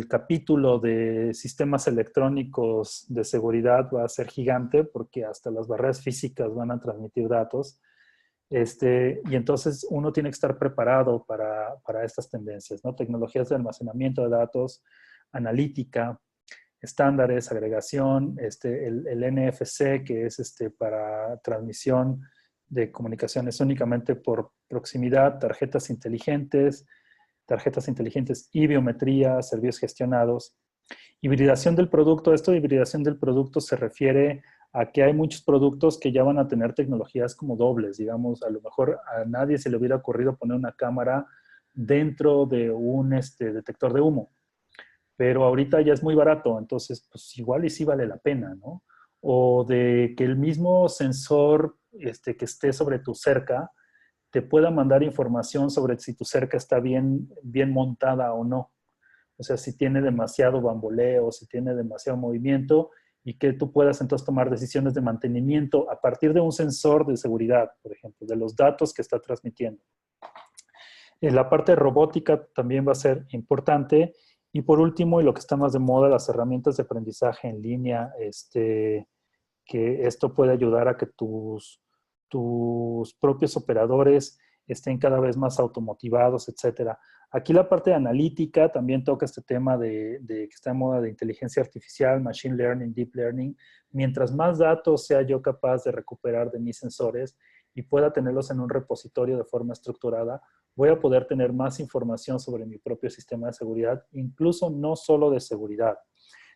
capítulo de sistemas electrónicos de seguridad va a ser gigante porque hasta las barreras físicas van a transmitir datos. Y entonces uno tiene que estar preparado para estas tendencias, ¿no? Tecnologías de almacenamiento de datos. analítica, estándares, agregación, el NFC, que es para transmisión de comunicaciones únicamente por proximidad, tarjetas inteligentes y biometría, servicios gestionados. Hibridación del producto. Esto de hibridación del producto se refiere a que hay muchos productos que ya van a tener tecnologías como dobles, digamos, a lo mejor a nadie se le hubiera ocurrido poner una cámara dentro de un detector de humo, pero ahorita ya es muy barato, entonces pues igual y sí vale la pena, ¿no? O de que el mismo sensor que esté sobre tu cerca te pueda mandar información sobre si tu cerca está bien montada o no. O sea, si tiene demasiado bamboleo, si tiene demasiado movimiento, y que tú puedas entonces tomar decisiones de mantenimiento a partir de un sensor de seguridad, por ejemplo, de los datos que está transmitiendo. En la parte de robótica también va a ser importante. Y por último, y lo que está más de moda, las herramientas de aprendizaje en línea, que esto puede ayudar a que tus propios operadores estén cada vez más automotivados, etcétera. Aquí la parte de analítica también toca este tema de que está en moda de inteligencia artificial, machine learning, deep learning. Mientras más datos sea yo capaz de recuperar de mis sensores y pueda tenerlos en un repositorio de forma estructurada, voy a poder tener más información sobre mi propio sistema de seguridad, incluso no solo de seguridad.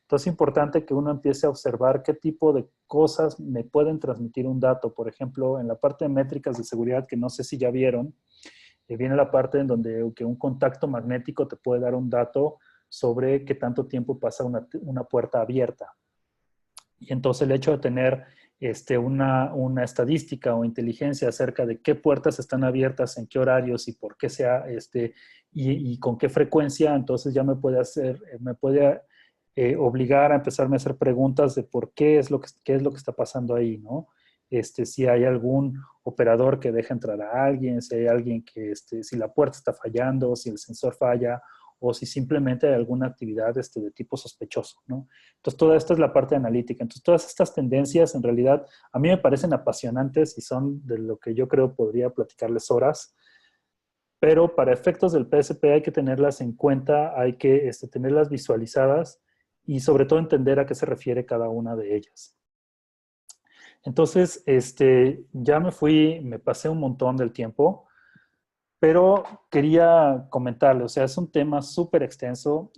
Entonces es importante que uno empiece a observar qué tipo de cosas me pueden transmitir un dato. Por ejemplo, en la parte de métricas de seguridad, que no sé si ya vieron, viene la parte en donde que un contacto magnético te puede dar un dato sobre qué tanto tiempo pasa una puerta abierta. Y entonces el hecho de tener una estadística o inteligencia acerca de qué puertas están abiertas, en qué horarios y por qué sea, y con qué frecuencia, entonces ya me puede obligar a empezarme a hacer preguntas de por qué es lo que está pasando ahí, ¿no? Si hay algún operador que deja entrar a alguien, si hay alguien que, si la puerta está fallando, si el sensor falla, o si simplemente hay alguna actividad de tipo sospechoso, ¿no? Entonces, toda esta es la parte analítica. Entonces, todas estas tendencias, en realidad, a mí me parecen apasionantes y son de lo que yo creo podría platicarles horas, pero para efectos del PSP hay que tenerlas en cuenta, hay que tenerlas visualizadas y sobre todo entender a qué se refiere cada una de ellas. Entonces, ya me pasé un montón del tiempo, pero quería comentarle, o sea, es un tema súper extenso.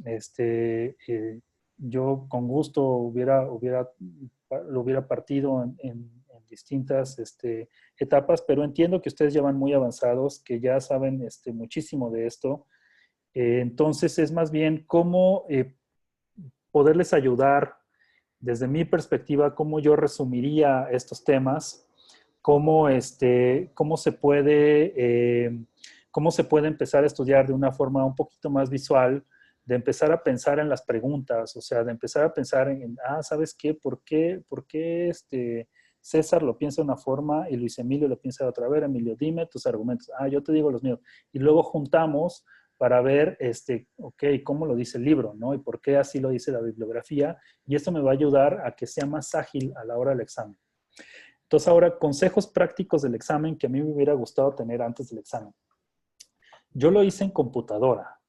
Yo con gusto lo hubiera partido en distintas etapas, pero entiendo que ustedes ya van muy avanzados, que ya saben muchísimo de esto. Entonces, es más bien cómo poderles ayudar desde mi perspectiva, cómo yo resumiría estos temas, cómo se puede empezar a estudiar de una forma un poquito más visual, de empezar a pensar en las preguntas, o sea, de empezar a pensar ¿sabes qué? ¿Por qué César lo piensa de una forma y Luis Emilio lo piensa de otra? A ver, Emilio, dime tus argumentos. Yo te digo los míos. Y luego juntamos para ver, ok, cómo lo dice el libro, ¿no? Y por qué así lo dice la bibliografía. Y esto me va a ayudar a que sea más ágil a la hora del examen. Entonces, ahora, consejos prácticos del examen que a mí me hubiera gustado tener antes del examen. Yo lo hice en computadora.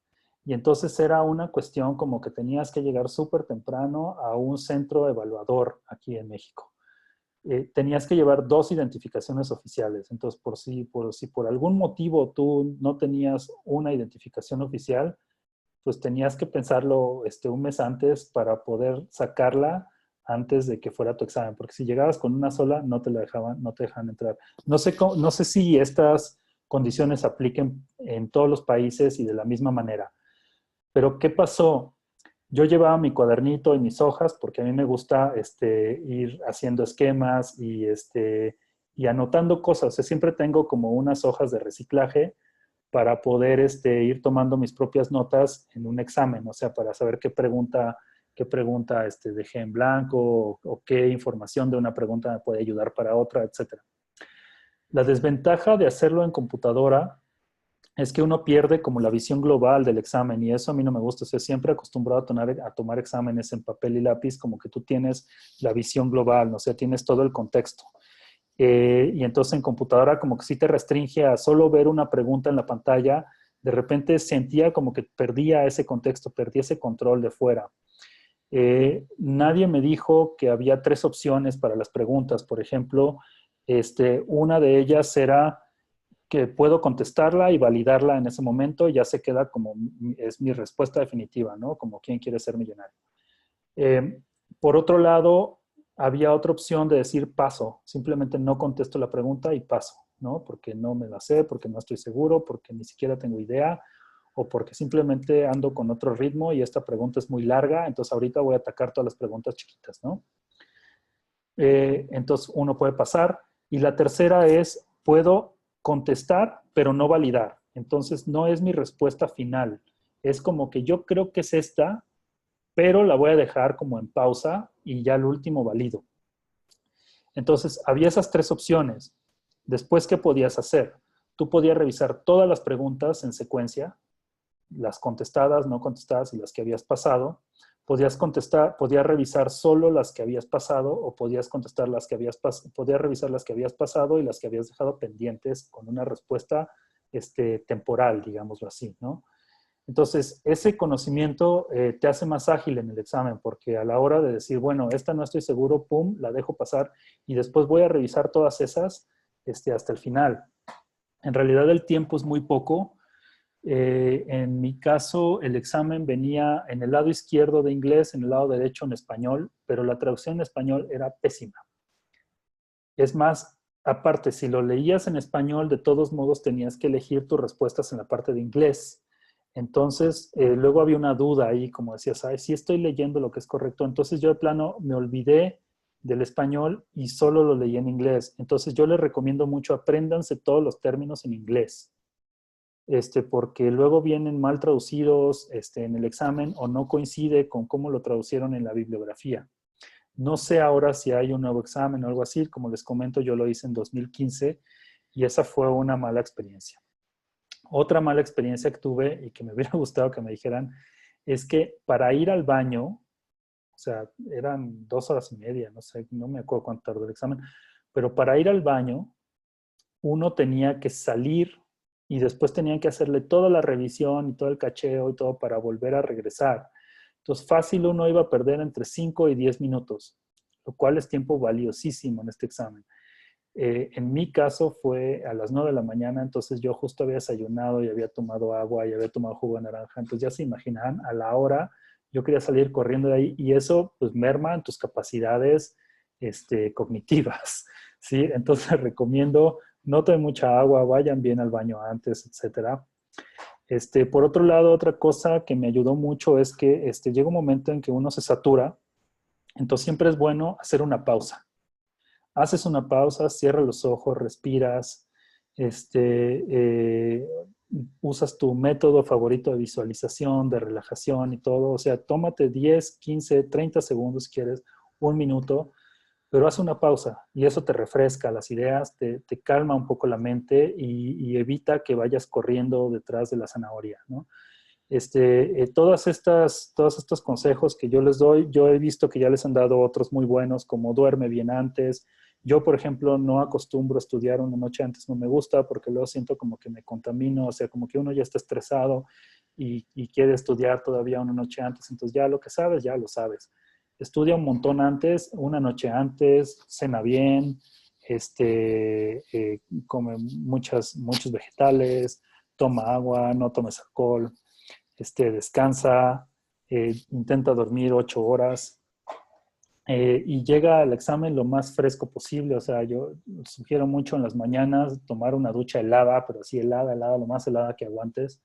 Y entonces era una cuestión como que tenías que llegar súper temprano a un centro evaluador aquí en México. Tenías que llevar 2 identificaciones oficiales. Entonces, si por algún motivo tú no tenías una identificación oficial, pues tenías que pensarlo un mes antes para poder sacarla antes de que fuera tu examen. Porque si llegabas con una sola, no te dejaban entrar. No sé si estas condiciones apliquen en todos los países y de la misma manera. Pero, ¿qué pasó? Yo llevaba mi cuadernito y mis hojas porque a mí me gusta ir haciendo esquemas y anotando cosas. O sea, siempre tengo como unas hojas de reciclaje para poder ir tomando mis propias notas en un examen. O sea, para saber qué pregunta dejé en blanco o qué información de una pregunta me puede ayudar para otra, etc. La desventaja de hacerlo en computadora es que uno pierde como la visión global del examen y eso a mí no me gusta. O sea, siempre acostumbrado a tomar exámenes en papel y lápiz, como que tú tienes la visión global, ¿no? O sea, tienes todo el contexto. Y entonces en computadora como que sí te restringe a solo ver una pregunta en la pantalla De repente sentía como que perdía ese contexto, perdía ese control de fuera. Nadie me dijo que había 3 opciones para las preguntas. Por ejemplo, una de ellas era que puedo contestarla y validarla en ese momento, ya se queda como, es mi respuesta definitiva, ¿no? Como quién quiere ser millonario. Por otro lado, había otra opción de decir paso, simplemente no contesto la pregunta y paso, ¿no? Porque no me la sé, porque no estoy seguro, porque ni siquiera tengo idea, o porque simplemente ando con otro ritmo y esta pregunta es muy larga, entonces ahorita voy a atacar todas las preguntas chiquitas, ¿no? Entonces uno puede pasar. Y la tercera es, puedo contestar, pero no validar. Entonces no es mi respuesta final. Es como que yo creo que es esta, pero la voy a dejar como en pausa y ya al último valido. Entonces había esas 3 opciones. Después, ¿qué podías hacer? Tú podías revisar todas las preguntas en secuencia, las contestadas, no contestadas y las que habías pasado. Podías revisar solo las que habías pasado o podías contestar podías revisar las que habías pasado y las que habías dejado pendientes con una respuesta temporal, digámoslo así, ¿no? Entonces, ese conocimiento te hace más ágil en el examen, porque a la hora de decir, bueno, esta no estoy seguro, pum, la dejo pasar y después voy a revisar todas esas hasta el final. En realidad el tiempo es muy poco. En mi caso, el examen venía en el lado izquierdo de inglés, en el lado derecho en español, pero la traducción en español era pésima. Es más, aparte, si lo leías en español, de todos modos tenías que elegir tus respuestas en la parte de inglés. Entonces, luego había una duda ahí, como decías, ay, sí estoy leyendo lo que es correcto. Entonces yo de plano me olvidé del español y solo lo leí en inglés. Entonces yo les recomiendo mucho, apréndanse todos los términos en inglés. Porque luego vienen mal traducidos en el examen o no coincide con cómo lo traducieron en la bibliografía. No sé ahora si hay un nuevo examen o algo así. Como les comento, yo lo hice en 2015 y esa fue una mala experiencia. Otra mala experiencia que tuve y que me hubiera gustado que me dijeran es que para ir al baño, o sea, eran 2 horas y media, no sé, no me acuerdo cuánto tardó el examen, pero para ir al baño uno tenía que salir y después tenían que hacerle toda la revisión y todo el cacheo y todo para volver a regresar. Entonces, fácil uno iba a perder entre 5 y 10 minutos, lo cual es tiempo valiosísimo en este examen. En mi caso fue a las 9 de la mañana, entonces yo justo había desayunado y había tomado agua y había tomado jugo de naranja. Entonces ya se imaginan, a la hora yo quería salir corriendo de ahí y eso pues merma en tus capacidades cognitivas, ¿sí? Entonces recomiendo, no tomen mucha agua, vayan bien al baño antes, etcétera. Por otro lado, otra cosa que me ayudó mucho es que llega un momento en que uno se satura, entonces siempre es bueno hacer una pausa. Haces una pausa, cierras los ojos, respiras, usas tu método favorito de visualización, de relajación y todo. O sea, tómate 10, 15, 30 segundos si quieres, 1 minuto, pero haz una pausa y eso te refresca las ideas, te calma un poco la mente y evita que vayas corriendo detrás de la zanahoria, ¿no? Todos estos consejos que yo les doy, yo he visto que ya les han dado otros muy buenos, como duerme bien antes. Yo, por ejemplo, no acostumbro a estudiar una noche antes, no me gusta porque luego siento como que me contamino, o sea, como que uno ya está estresado y quiere estudiar todavía una noche antes, entonces ya lo que sabes, ya lo sabes. Estudia un montón antes, una noche antes, cena bien, come muchos vegetales, toma agua, no tomes alcohol. Descansa, intenta dormir 8 horas y llega al examen lo más fresco posible. O sea, yo sugiero mucho en las mañanas tomar una ducha helada, pero así helada, lo más helada que aguantes,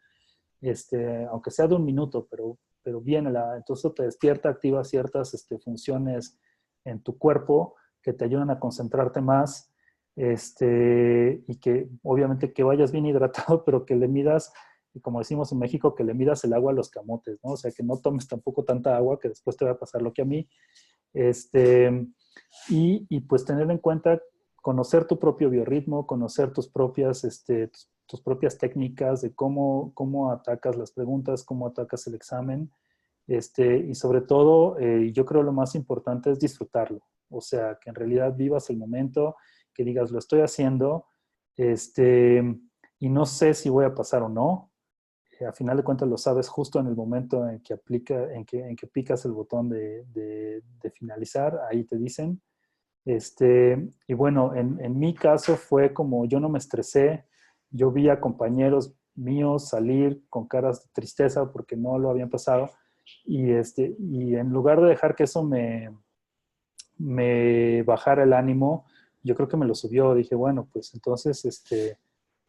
aunque sea de 1 minuto, pero bien helada. Entonces te despierta, activa ciertas funciones en tu cuerpo que te ayudan a concentrarte más y que obviamente que vayas bien hidratado, pero que le midas, y como decimos en México, que le midas el agua a los camotes, ¿no? O sea, que no tomes tampoco tanta agua que después te va a pasar lo que a mí. Y pues tener en cuenta conocer tu propio biorritmo, conocer tus propias técnicas de cómo atacas las preguntas, cómo atacas el examen. Y sobre todo, yo creo lo más importante es disfrutarlo. O sea, que en realidad vivas el momento, que digas, lo estoy haciendo, y no sé si voy a pasar o no, a final de cuentas lo sabes justo en el momento en que picas el botón de finalizar, ahí te dicen. Y bueno, en mi caso fue como yo no me estresé, yo vi a compañeros míos salir con caras de tristeza porque no lo habían pasado y en lugar de dejar que eso me bajara el ánimo, yo creo que me lo subió. Dije, bueno, pues entonces,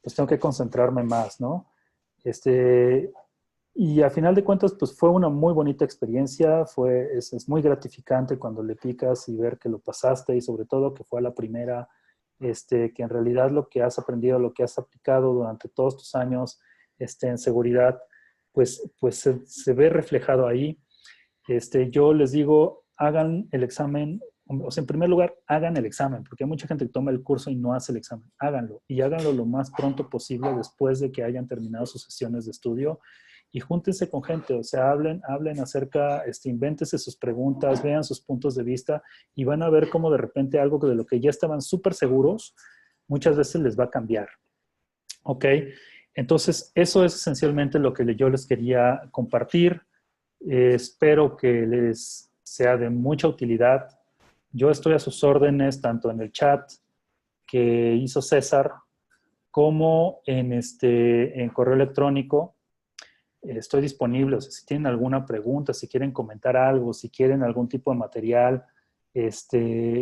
pues tengo que concentrarme más, ¿no? Y a final de cuentas, pues fue una muy bonita experiencia, es muy gratificante cuando le picas y ver que lo pasaste y sobre todo que fue a la primera, que en realidad lo que has aprendido, lo que has aplicado durante todos tus años en seguridad, pues se ve reflejado ahí. Yo les digo, hagan el examen, o sea, en primer lugar, hagan el examen, porque hay mucha gente que toma el curso y no hace el examen. Háganlo y háganlo lo más pronto posible después de que hayan terminado sus sesiones de estudio y júntense con gente, o sea, hablen acerca, invéntense sus preguntas, vean sus puntos de vista y van a ver cómo de repente algo de lo que ya estaban súper seguros, muchas veces les va a cambiar. ¿Ok? Entonces, eso es esencialmente lo que yo les quería compartir. Espero que les sea de mucha utilidad. Yo estoy a sus órdenes tanto en el chat que hizo César como en correo electrónico. Estoy disponible, o sea, si tienen alguna pregunta, si quieren comentar algo, si quieren algún tipo de material,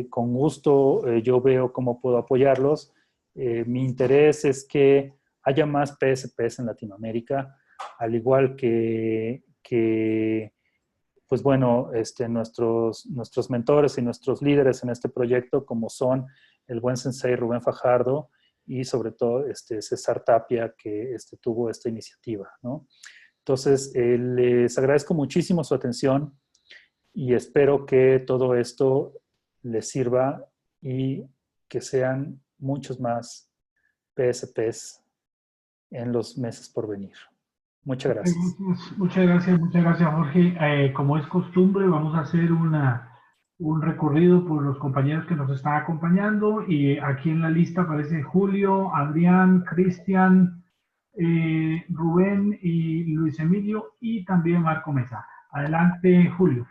con gusto yo veo cómo puedo apoyarlos. Mi interés es que haya más PSPs en Latinoamérica, al igual pues bueno, nuestros mentores y nuestros líderes en este proyecto, como son el buen sensei Rubén Fajardo y sobre todo César Tapia, que tuvo esta iniciativa, ¿no? Entonces, les agradezco muchísimo su atención y espero que todo esto les sirva y que sean muchos más PSPs en los meses por venir. Muchas gracias. Muchas gracias, Jorge. Como es costumbre, vamos a hacer un recorrido por los compañeros que nos están acompañando y aquí en la lista aparece Julio, Adrián, Cristian, Rubén y Luis Emilio y también Marco Mesa. Adelante, Julio.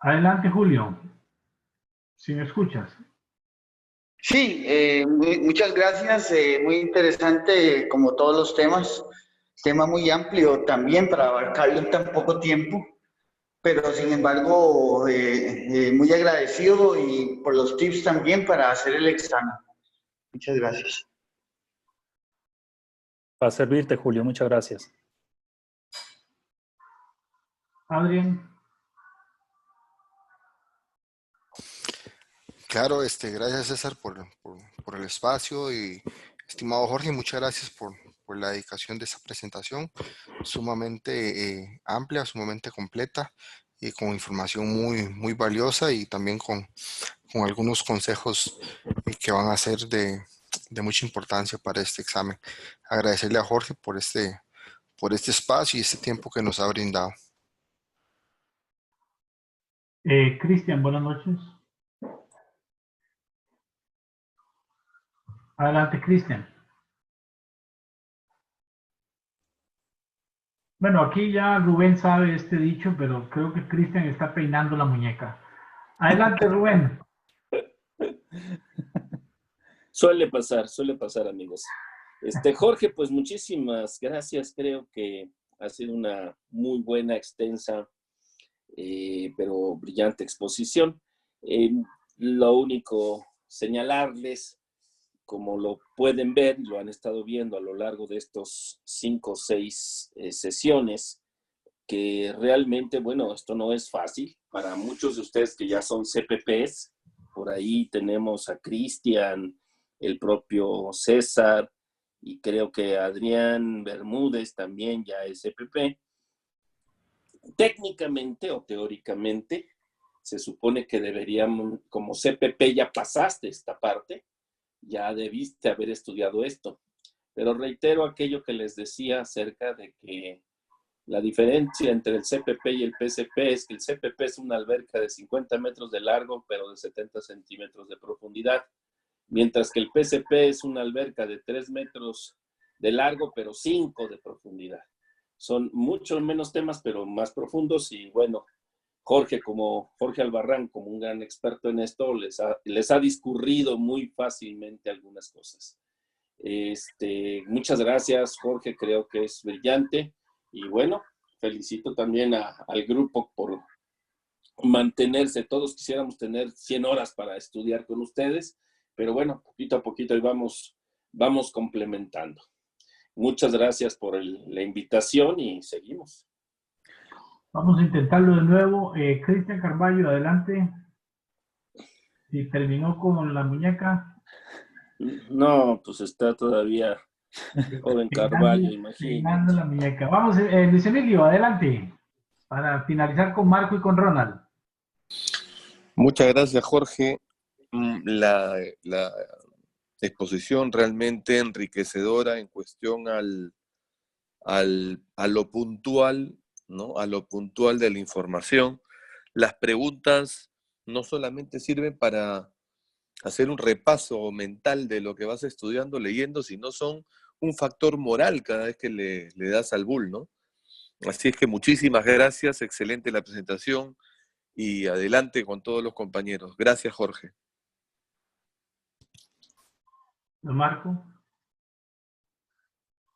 Adelante, Julio. Si me escuchas. Sí, muchas gracias. Muy interesante, como todos los temas. Tema muy amplio también para abarcarlo en tan poco tiempo. Pero sin embargo, muy agradecido y por los tips también para hacer el examen. Muchas gracias. Para servirte, Julio. Muchas gracias. Adrián. Claro, gracias César por el espacio y estimado Jorge, muchas gracias por la dedicación de esta presentación, sumamente amplia, sumamente completa y con información muy valiosa y también con algunos consejos que van a ser de mucha importancia para este examen. Agradecerle a Jorge por este espacio y este tiempo que nos ha brindado. Cristian, buenas noches. Adelante, Cristian. Bueno, aquí ya Rubén sabe este dicho, pero creo que Cristian está peinando la muñeca. Adelante, Rubén. Suele pasar, amigos. Jorge, pues muchísimas gracias. Creo que ha sido una muy buena, extensa, pero brillante exposición. Lo único, señalarles, como lo pueden ver, lo han estado viendo a lo largo de estos 5 o 6 sesiones, que realmente, bueno, esto no es fácil. Para muchos de ustedes que ya son CPPs, por ahí tenemos a Cristian, el propio César, y creo que Adrián Bermúdez también ya es CPP. Técnicamente o teóricamente, se supone que deberíamos, como CPP ya pasaste esta parte, ya debiste haber estudiado esto. Pero reitero aquello que les decía acerca de que La diferencia entre el CPP y el PCP es que el CPP es una alberca de 50 metros de largo, pero de 70 centímetros de profundidad, mientras que el PCP es una alberca de 3 metros de largo, pero 5 de profundidad. Son mucho menos temas, pero más profundos. Y bueno, Jorge Albarrán, como un gran experto en esto, les ha discurrido muy fácilmente algunas cosas. Muchas gracias, Jorge, creo que es brillante. Y bueno, felicito también al grupo por mantenerse. Todos quisiéramos tener 100 horas para estudiar con ustedes, pero bueno, poquito a poquito y vamos complementando. Muchas gracias por la invitación y seguimos. Vamos a intentarlo de nuevo. Cristian Carballo, adelante. Si terminó con la muñeca. No, pues está todavía joven Carballo, imagínate. La muñeca. Vamos, Luis Emilio, adelante. Para finalizar con Marco y con Ronald. Muchas gracias, Jorge. La exposición realmente enriquecedora en cuestión a lo puntual, ¿no? A lo puntual de la información. Las preguntas no solamente sirven para hacer un repaso mental de lo que vas estudiando, leyendo, sino son un factor moral cada vez que le das al bull, ¿no? Así es que muchísimas gracias, excelente la presentación y adelante con todos los compañeros. Gracias, Jorge. Marco.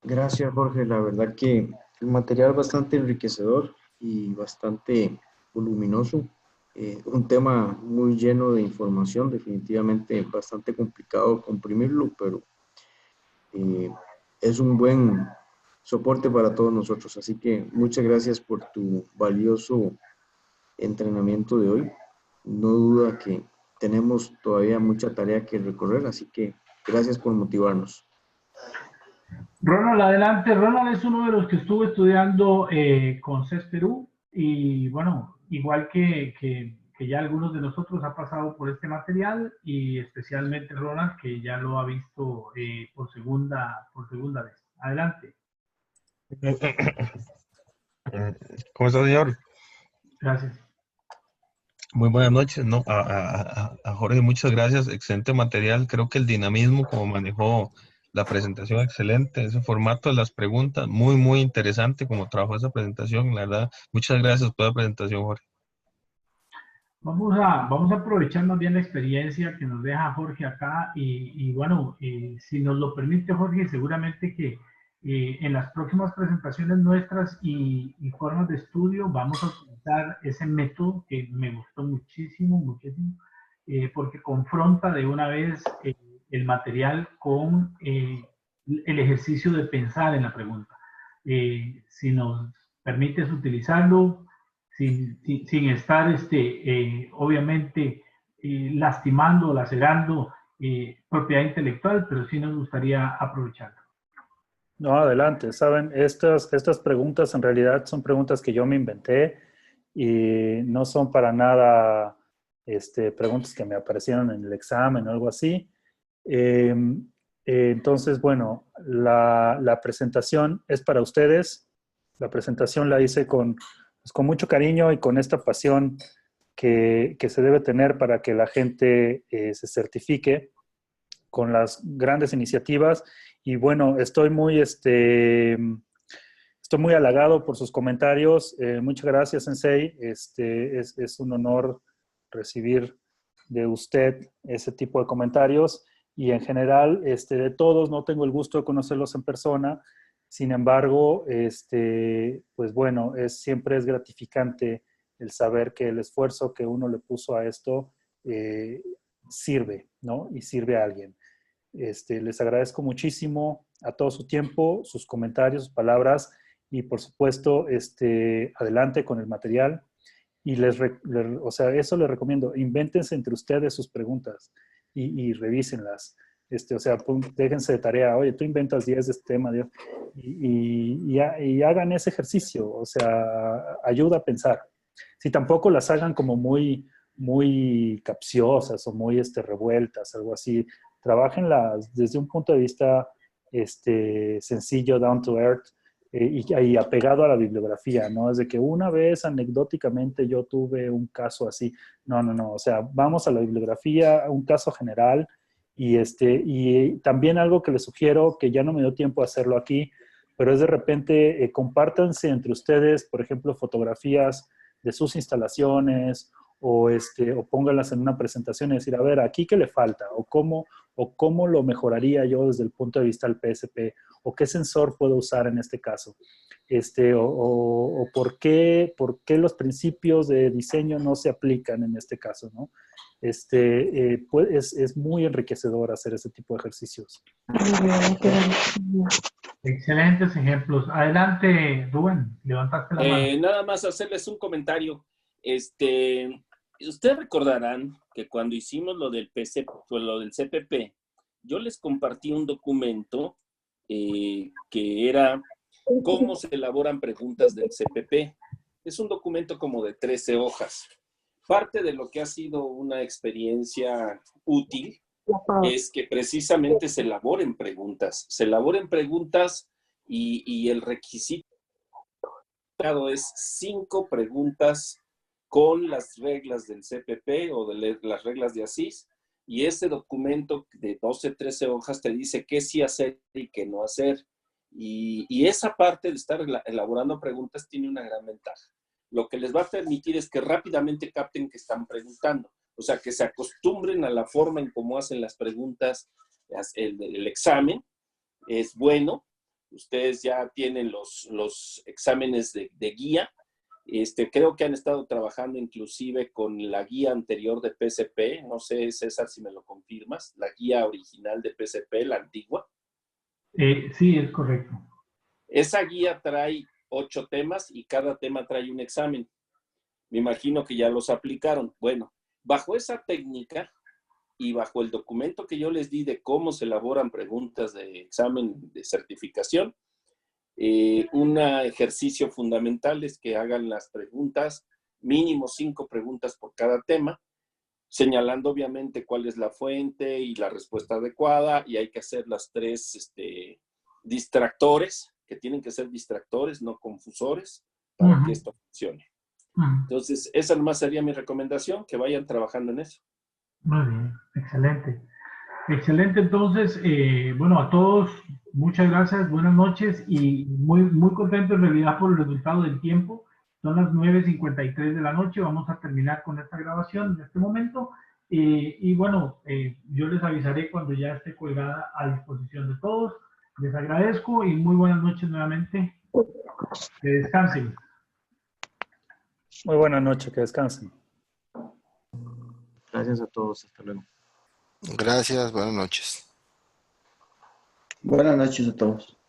Gracias, Jorge. La verdad que el material bastante enriquecedor y bastante voluminoso. Un tema muy lleno de información, definitivamente bastante complicado comprimirlo, pero es un buen soporte para todos nosotros. Así que muchas gracias por tu valioso entrenamiento de hoy. No duda que tenemos todavía mucha tarea que recorrer, así que gracias por motivarnos. Ronald, adelante. Ronald es uno de los que estuvo estudiando con CES Perú y bueno, igual que ya algunos de nosotros ha pasado por este material y especialmente Ronald que ya lo ha visto por segunda vez. Adelante. ¿Cómo está, señor? Gracias. Muy buenas noches. No, a Jorge, muchas gracias. Excelente material. Creo que el dinamismo, como manejó la presentación, excelente. Ese formato de las preguntas, muy, muy interesante como trabajó esa presentación. La verdad, muchas gracias por la presentación, Jorge. Vamos a aprovechar más bien la experiencia que nos deja Jorge acá y bueno, si nos lo permite Jorge, seguramente que en las próximas presentaciones nuestras y formas de estudio vamos a utilizar ese método que me gustó muchísimo, porque confronta de una vez el material con el ejercicio de pensar en la pregunta. Si nos permites utilizarlo, sin estar obviamente lastimando o lacerando propiedad intelectual, pero sí nos gustaría aprovecharlo. No, adelante. Saben, estas preguntas en realidad son preguntas que yo me inventé y no son para nada preguntas que me aparecieron en el examen o algo así. Entonces, bueno, la presentación es para ustedes. La presentación la hice con mucho cariño y con esta pasión que se debe tener para que la gente se certifique con las grandes iniciativas. Y bueno, estoy muy halagado por sus comentarios. Muchas gracias, Sensei. Es un honor recibir de usted ese tipo de comentarios. Y en general, de todos, no tengo el gusto de conocerlos en persona. Sin embargo, pues bueno, siempre es gratificante el saber que el esfuerzo que uno le puso a esto sirve, ¿no? Y sirve a alguien. Les agradezco muchísimo a todo su tiempo, sus comentarios, sus palabras y por supuesto, adelante con el material. Y o sea, eso les recomiendo, invéntense entre ustedes sus preguntas y revísenlas. O sea, déjense de tarea, oye, tú inventas 10 de este tema, y hagan ese ejercicio, o sea, ayuda a pensar. Si tampoco las hagan como muy, muy capciosas o muy revueltas, algo así, trabajenlas desde un punto de vista sencillo, down to earth, y apegado a la bibliografía, ¿no? Es de que una vez anecdóticamente yo tuve un caso así. No, no, no. O sea, vamos a la bibliografía, a un caso general. Y también algo que les sugiero, que ya no me dio tiempo a hacerlo aquí, pero es de repente compártanse entre ustedes, por ejemplo, fotografías de sus instalaciones o pónganlas en una presentación y decir, a ver, aquí qué le falta o cómo lo mejoraría yo desde el punto de vista del PSP o qué sensor puedo usar en este caso. O por qué los principios de diseño no se aplican en este caso, ¿no? Pues es muy enriquecedor hacer ese tipo de ejercicios. Excelentes ejemplos. Adelante, Rubén, levantaste la mano. Nada más hacerles un comentario. Ustedes recordarán que cuando hicimos lo del CPP, yo les compartí un documento que era cómo se elaboran preguntas del CPP. Es un documento como de 13 hojas. Parte de lo que ha sido una experiencia útil es que precisamente se elaboren preguntas. Y el requisito es 5 preguntas con las reglas del CPP o de las reglas de ASIS. Y ese documento de 12, 13 hojas te dice qué sí hacer y qué no hacer. Y esa parte de estar elaborando preguntas tiene una gran ventaja. Lo que les va a permitir es que rápidamente capten que están preguntando. O sea, que se acostumbren a la forma en cómo hacen las preguntas. El examen es bueno. Ustedes ya tienen los exámenes de guía. Creo que han estado trabajando inclusive con la guía anterior de PSP. No sé, César, si me lo confirmas. La guía original de PSP, la antigua. Sí, es correcto. Esa guía trae 8 temas y cada tema trae un examen. Me imagino que ya los aplicaron. Bueno, bajo esa técnica y bajo el documento que yo les di de cómo se elaboran preguntas de examen de certificación, un ejercicio fundamental es que hagan las preguntas, mínimo 5 preguntas por cada tema, señalando obviamente cuál es la fuente y la respuesta adecuada, y hay que hacer las 3 distractores, que tienen que ser distractores, no confusores, para que esto funcione. Entonces, esa nomás sería mi recomendación, que vayan trabajando en eso. Muy bien, excelente. Excelente, entonces, bueno, a todos, muchas gracias, buenas noches y muy, muy contento en realidad por el resultado del tiempo. Son las 9:53 de la noche, vamos a terminar con esta grabación en este momento. Y bueno, yo les avisaré cuando ya esté colgada a disposición de todos. Les agradezco y muy buenas noches nuevamente. Que descansen. Muy buenas noches, que descansen. Gracias a todos, hasta luego. Gracias, buenas noches. Buenas noches a todos.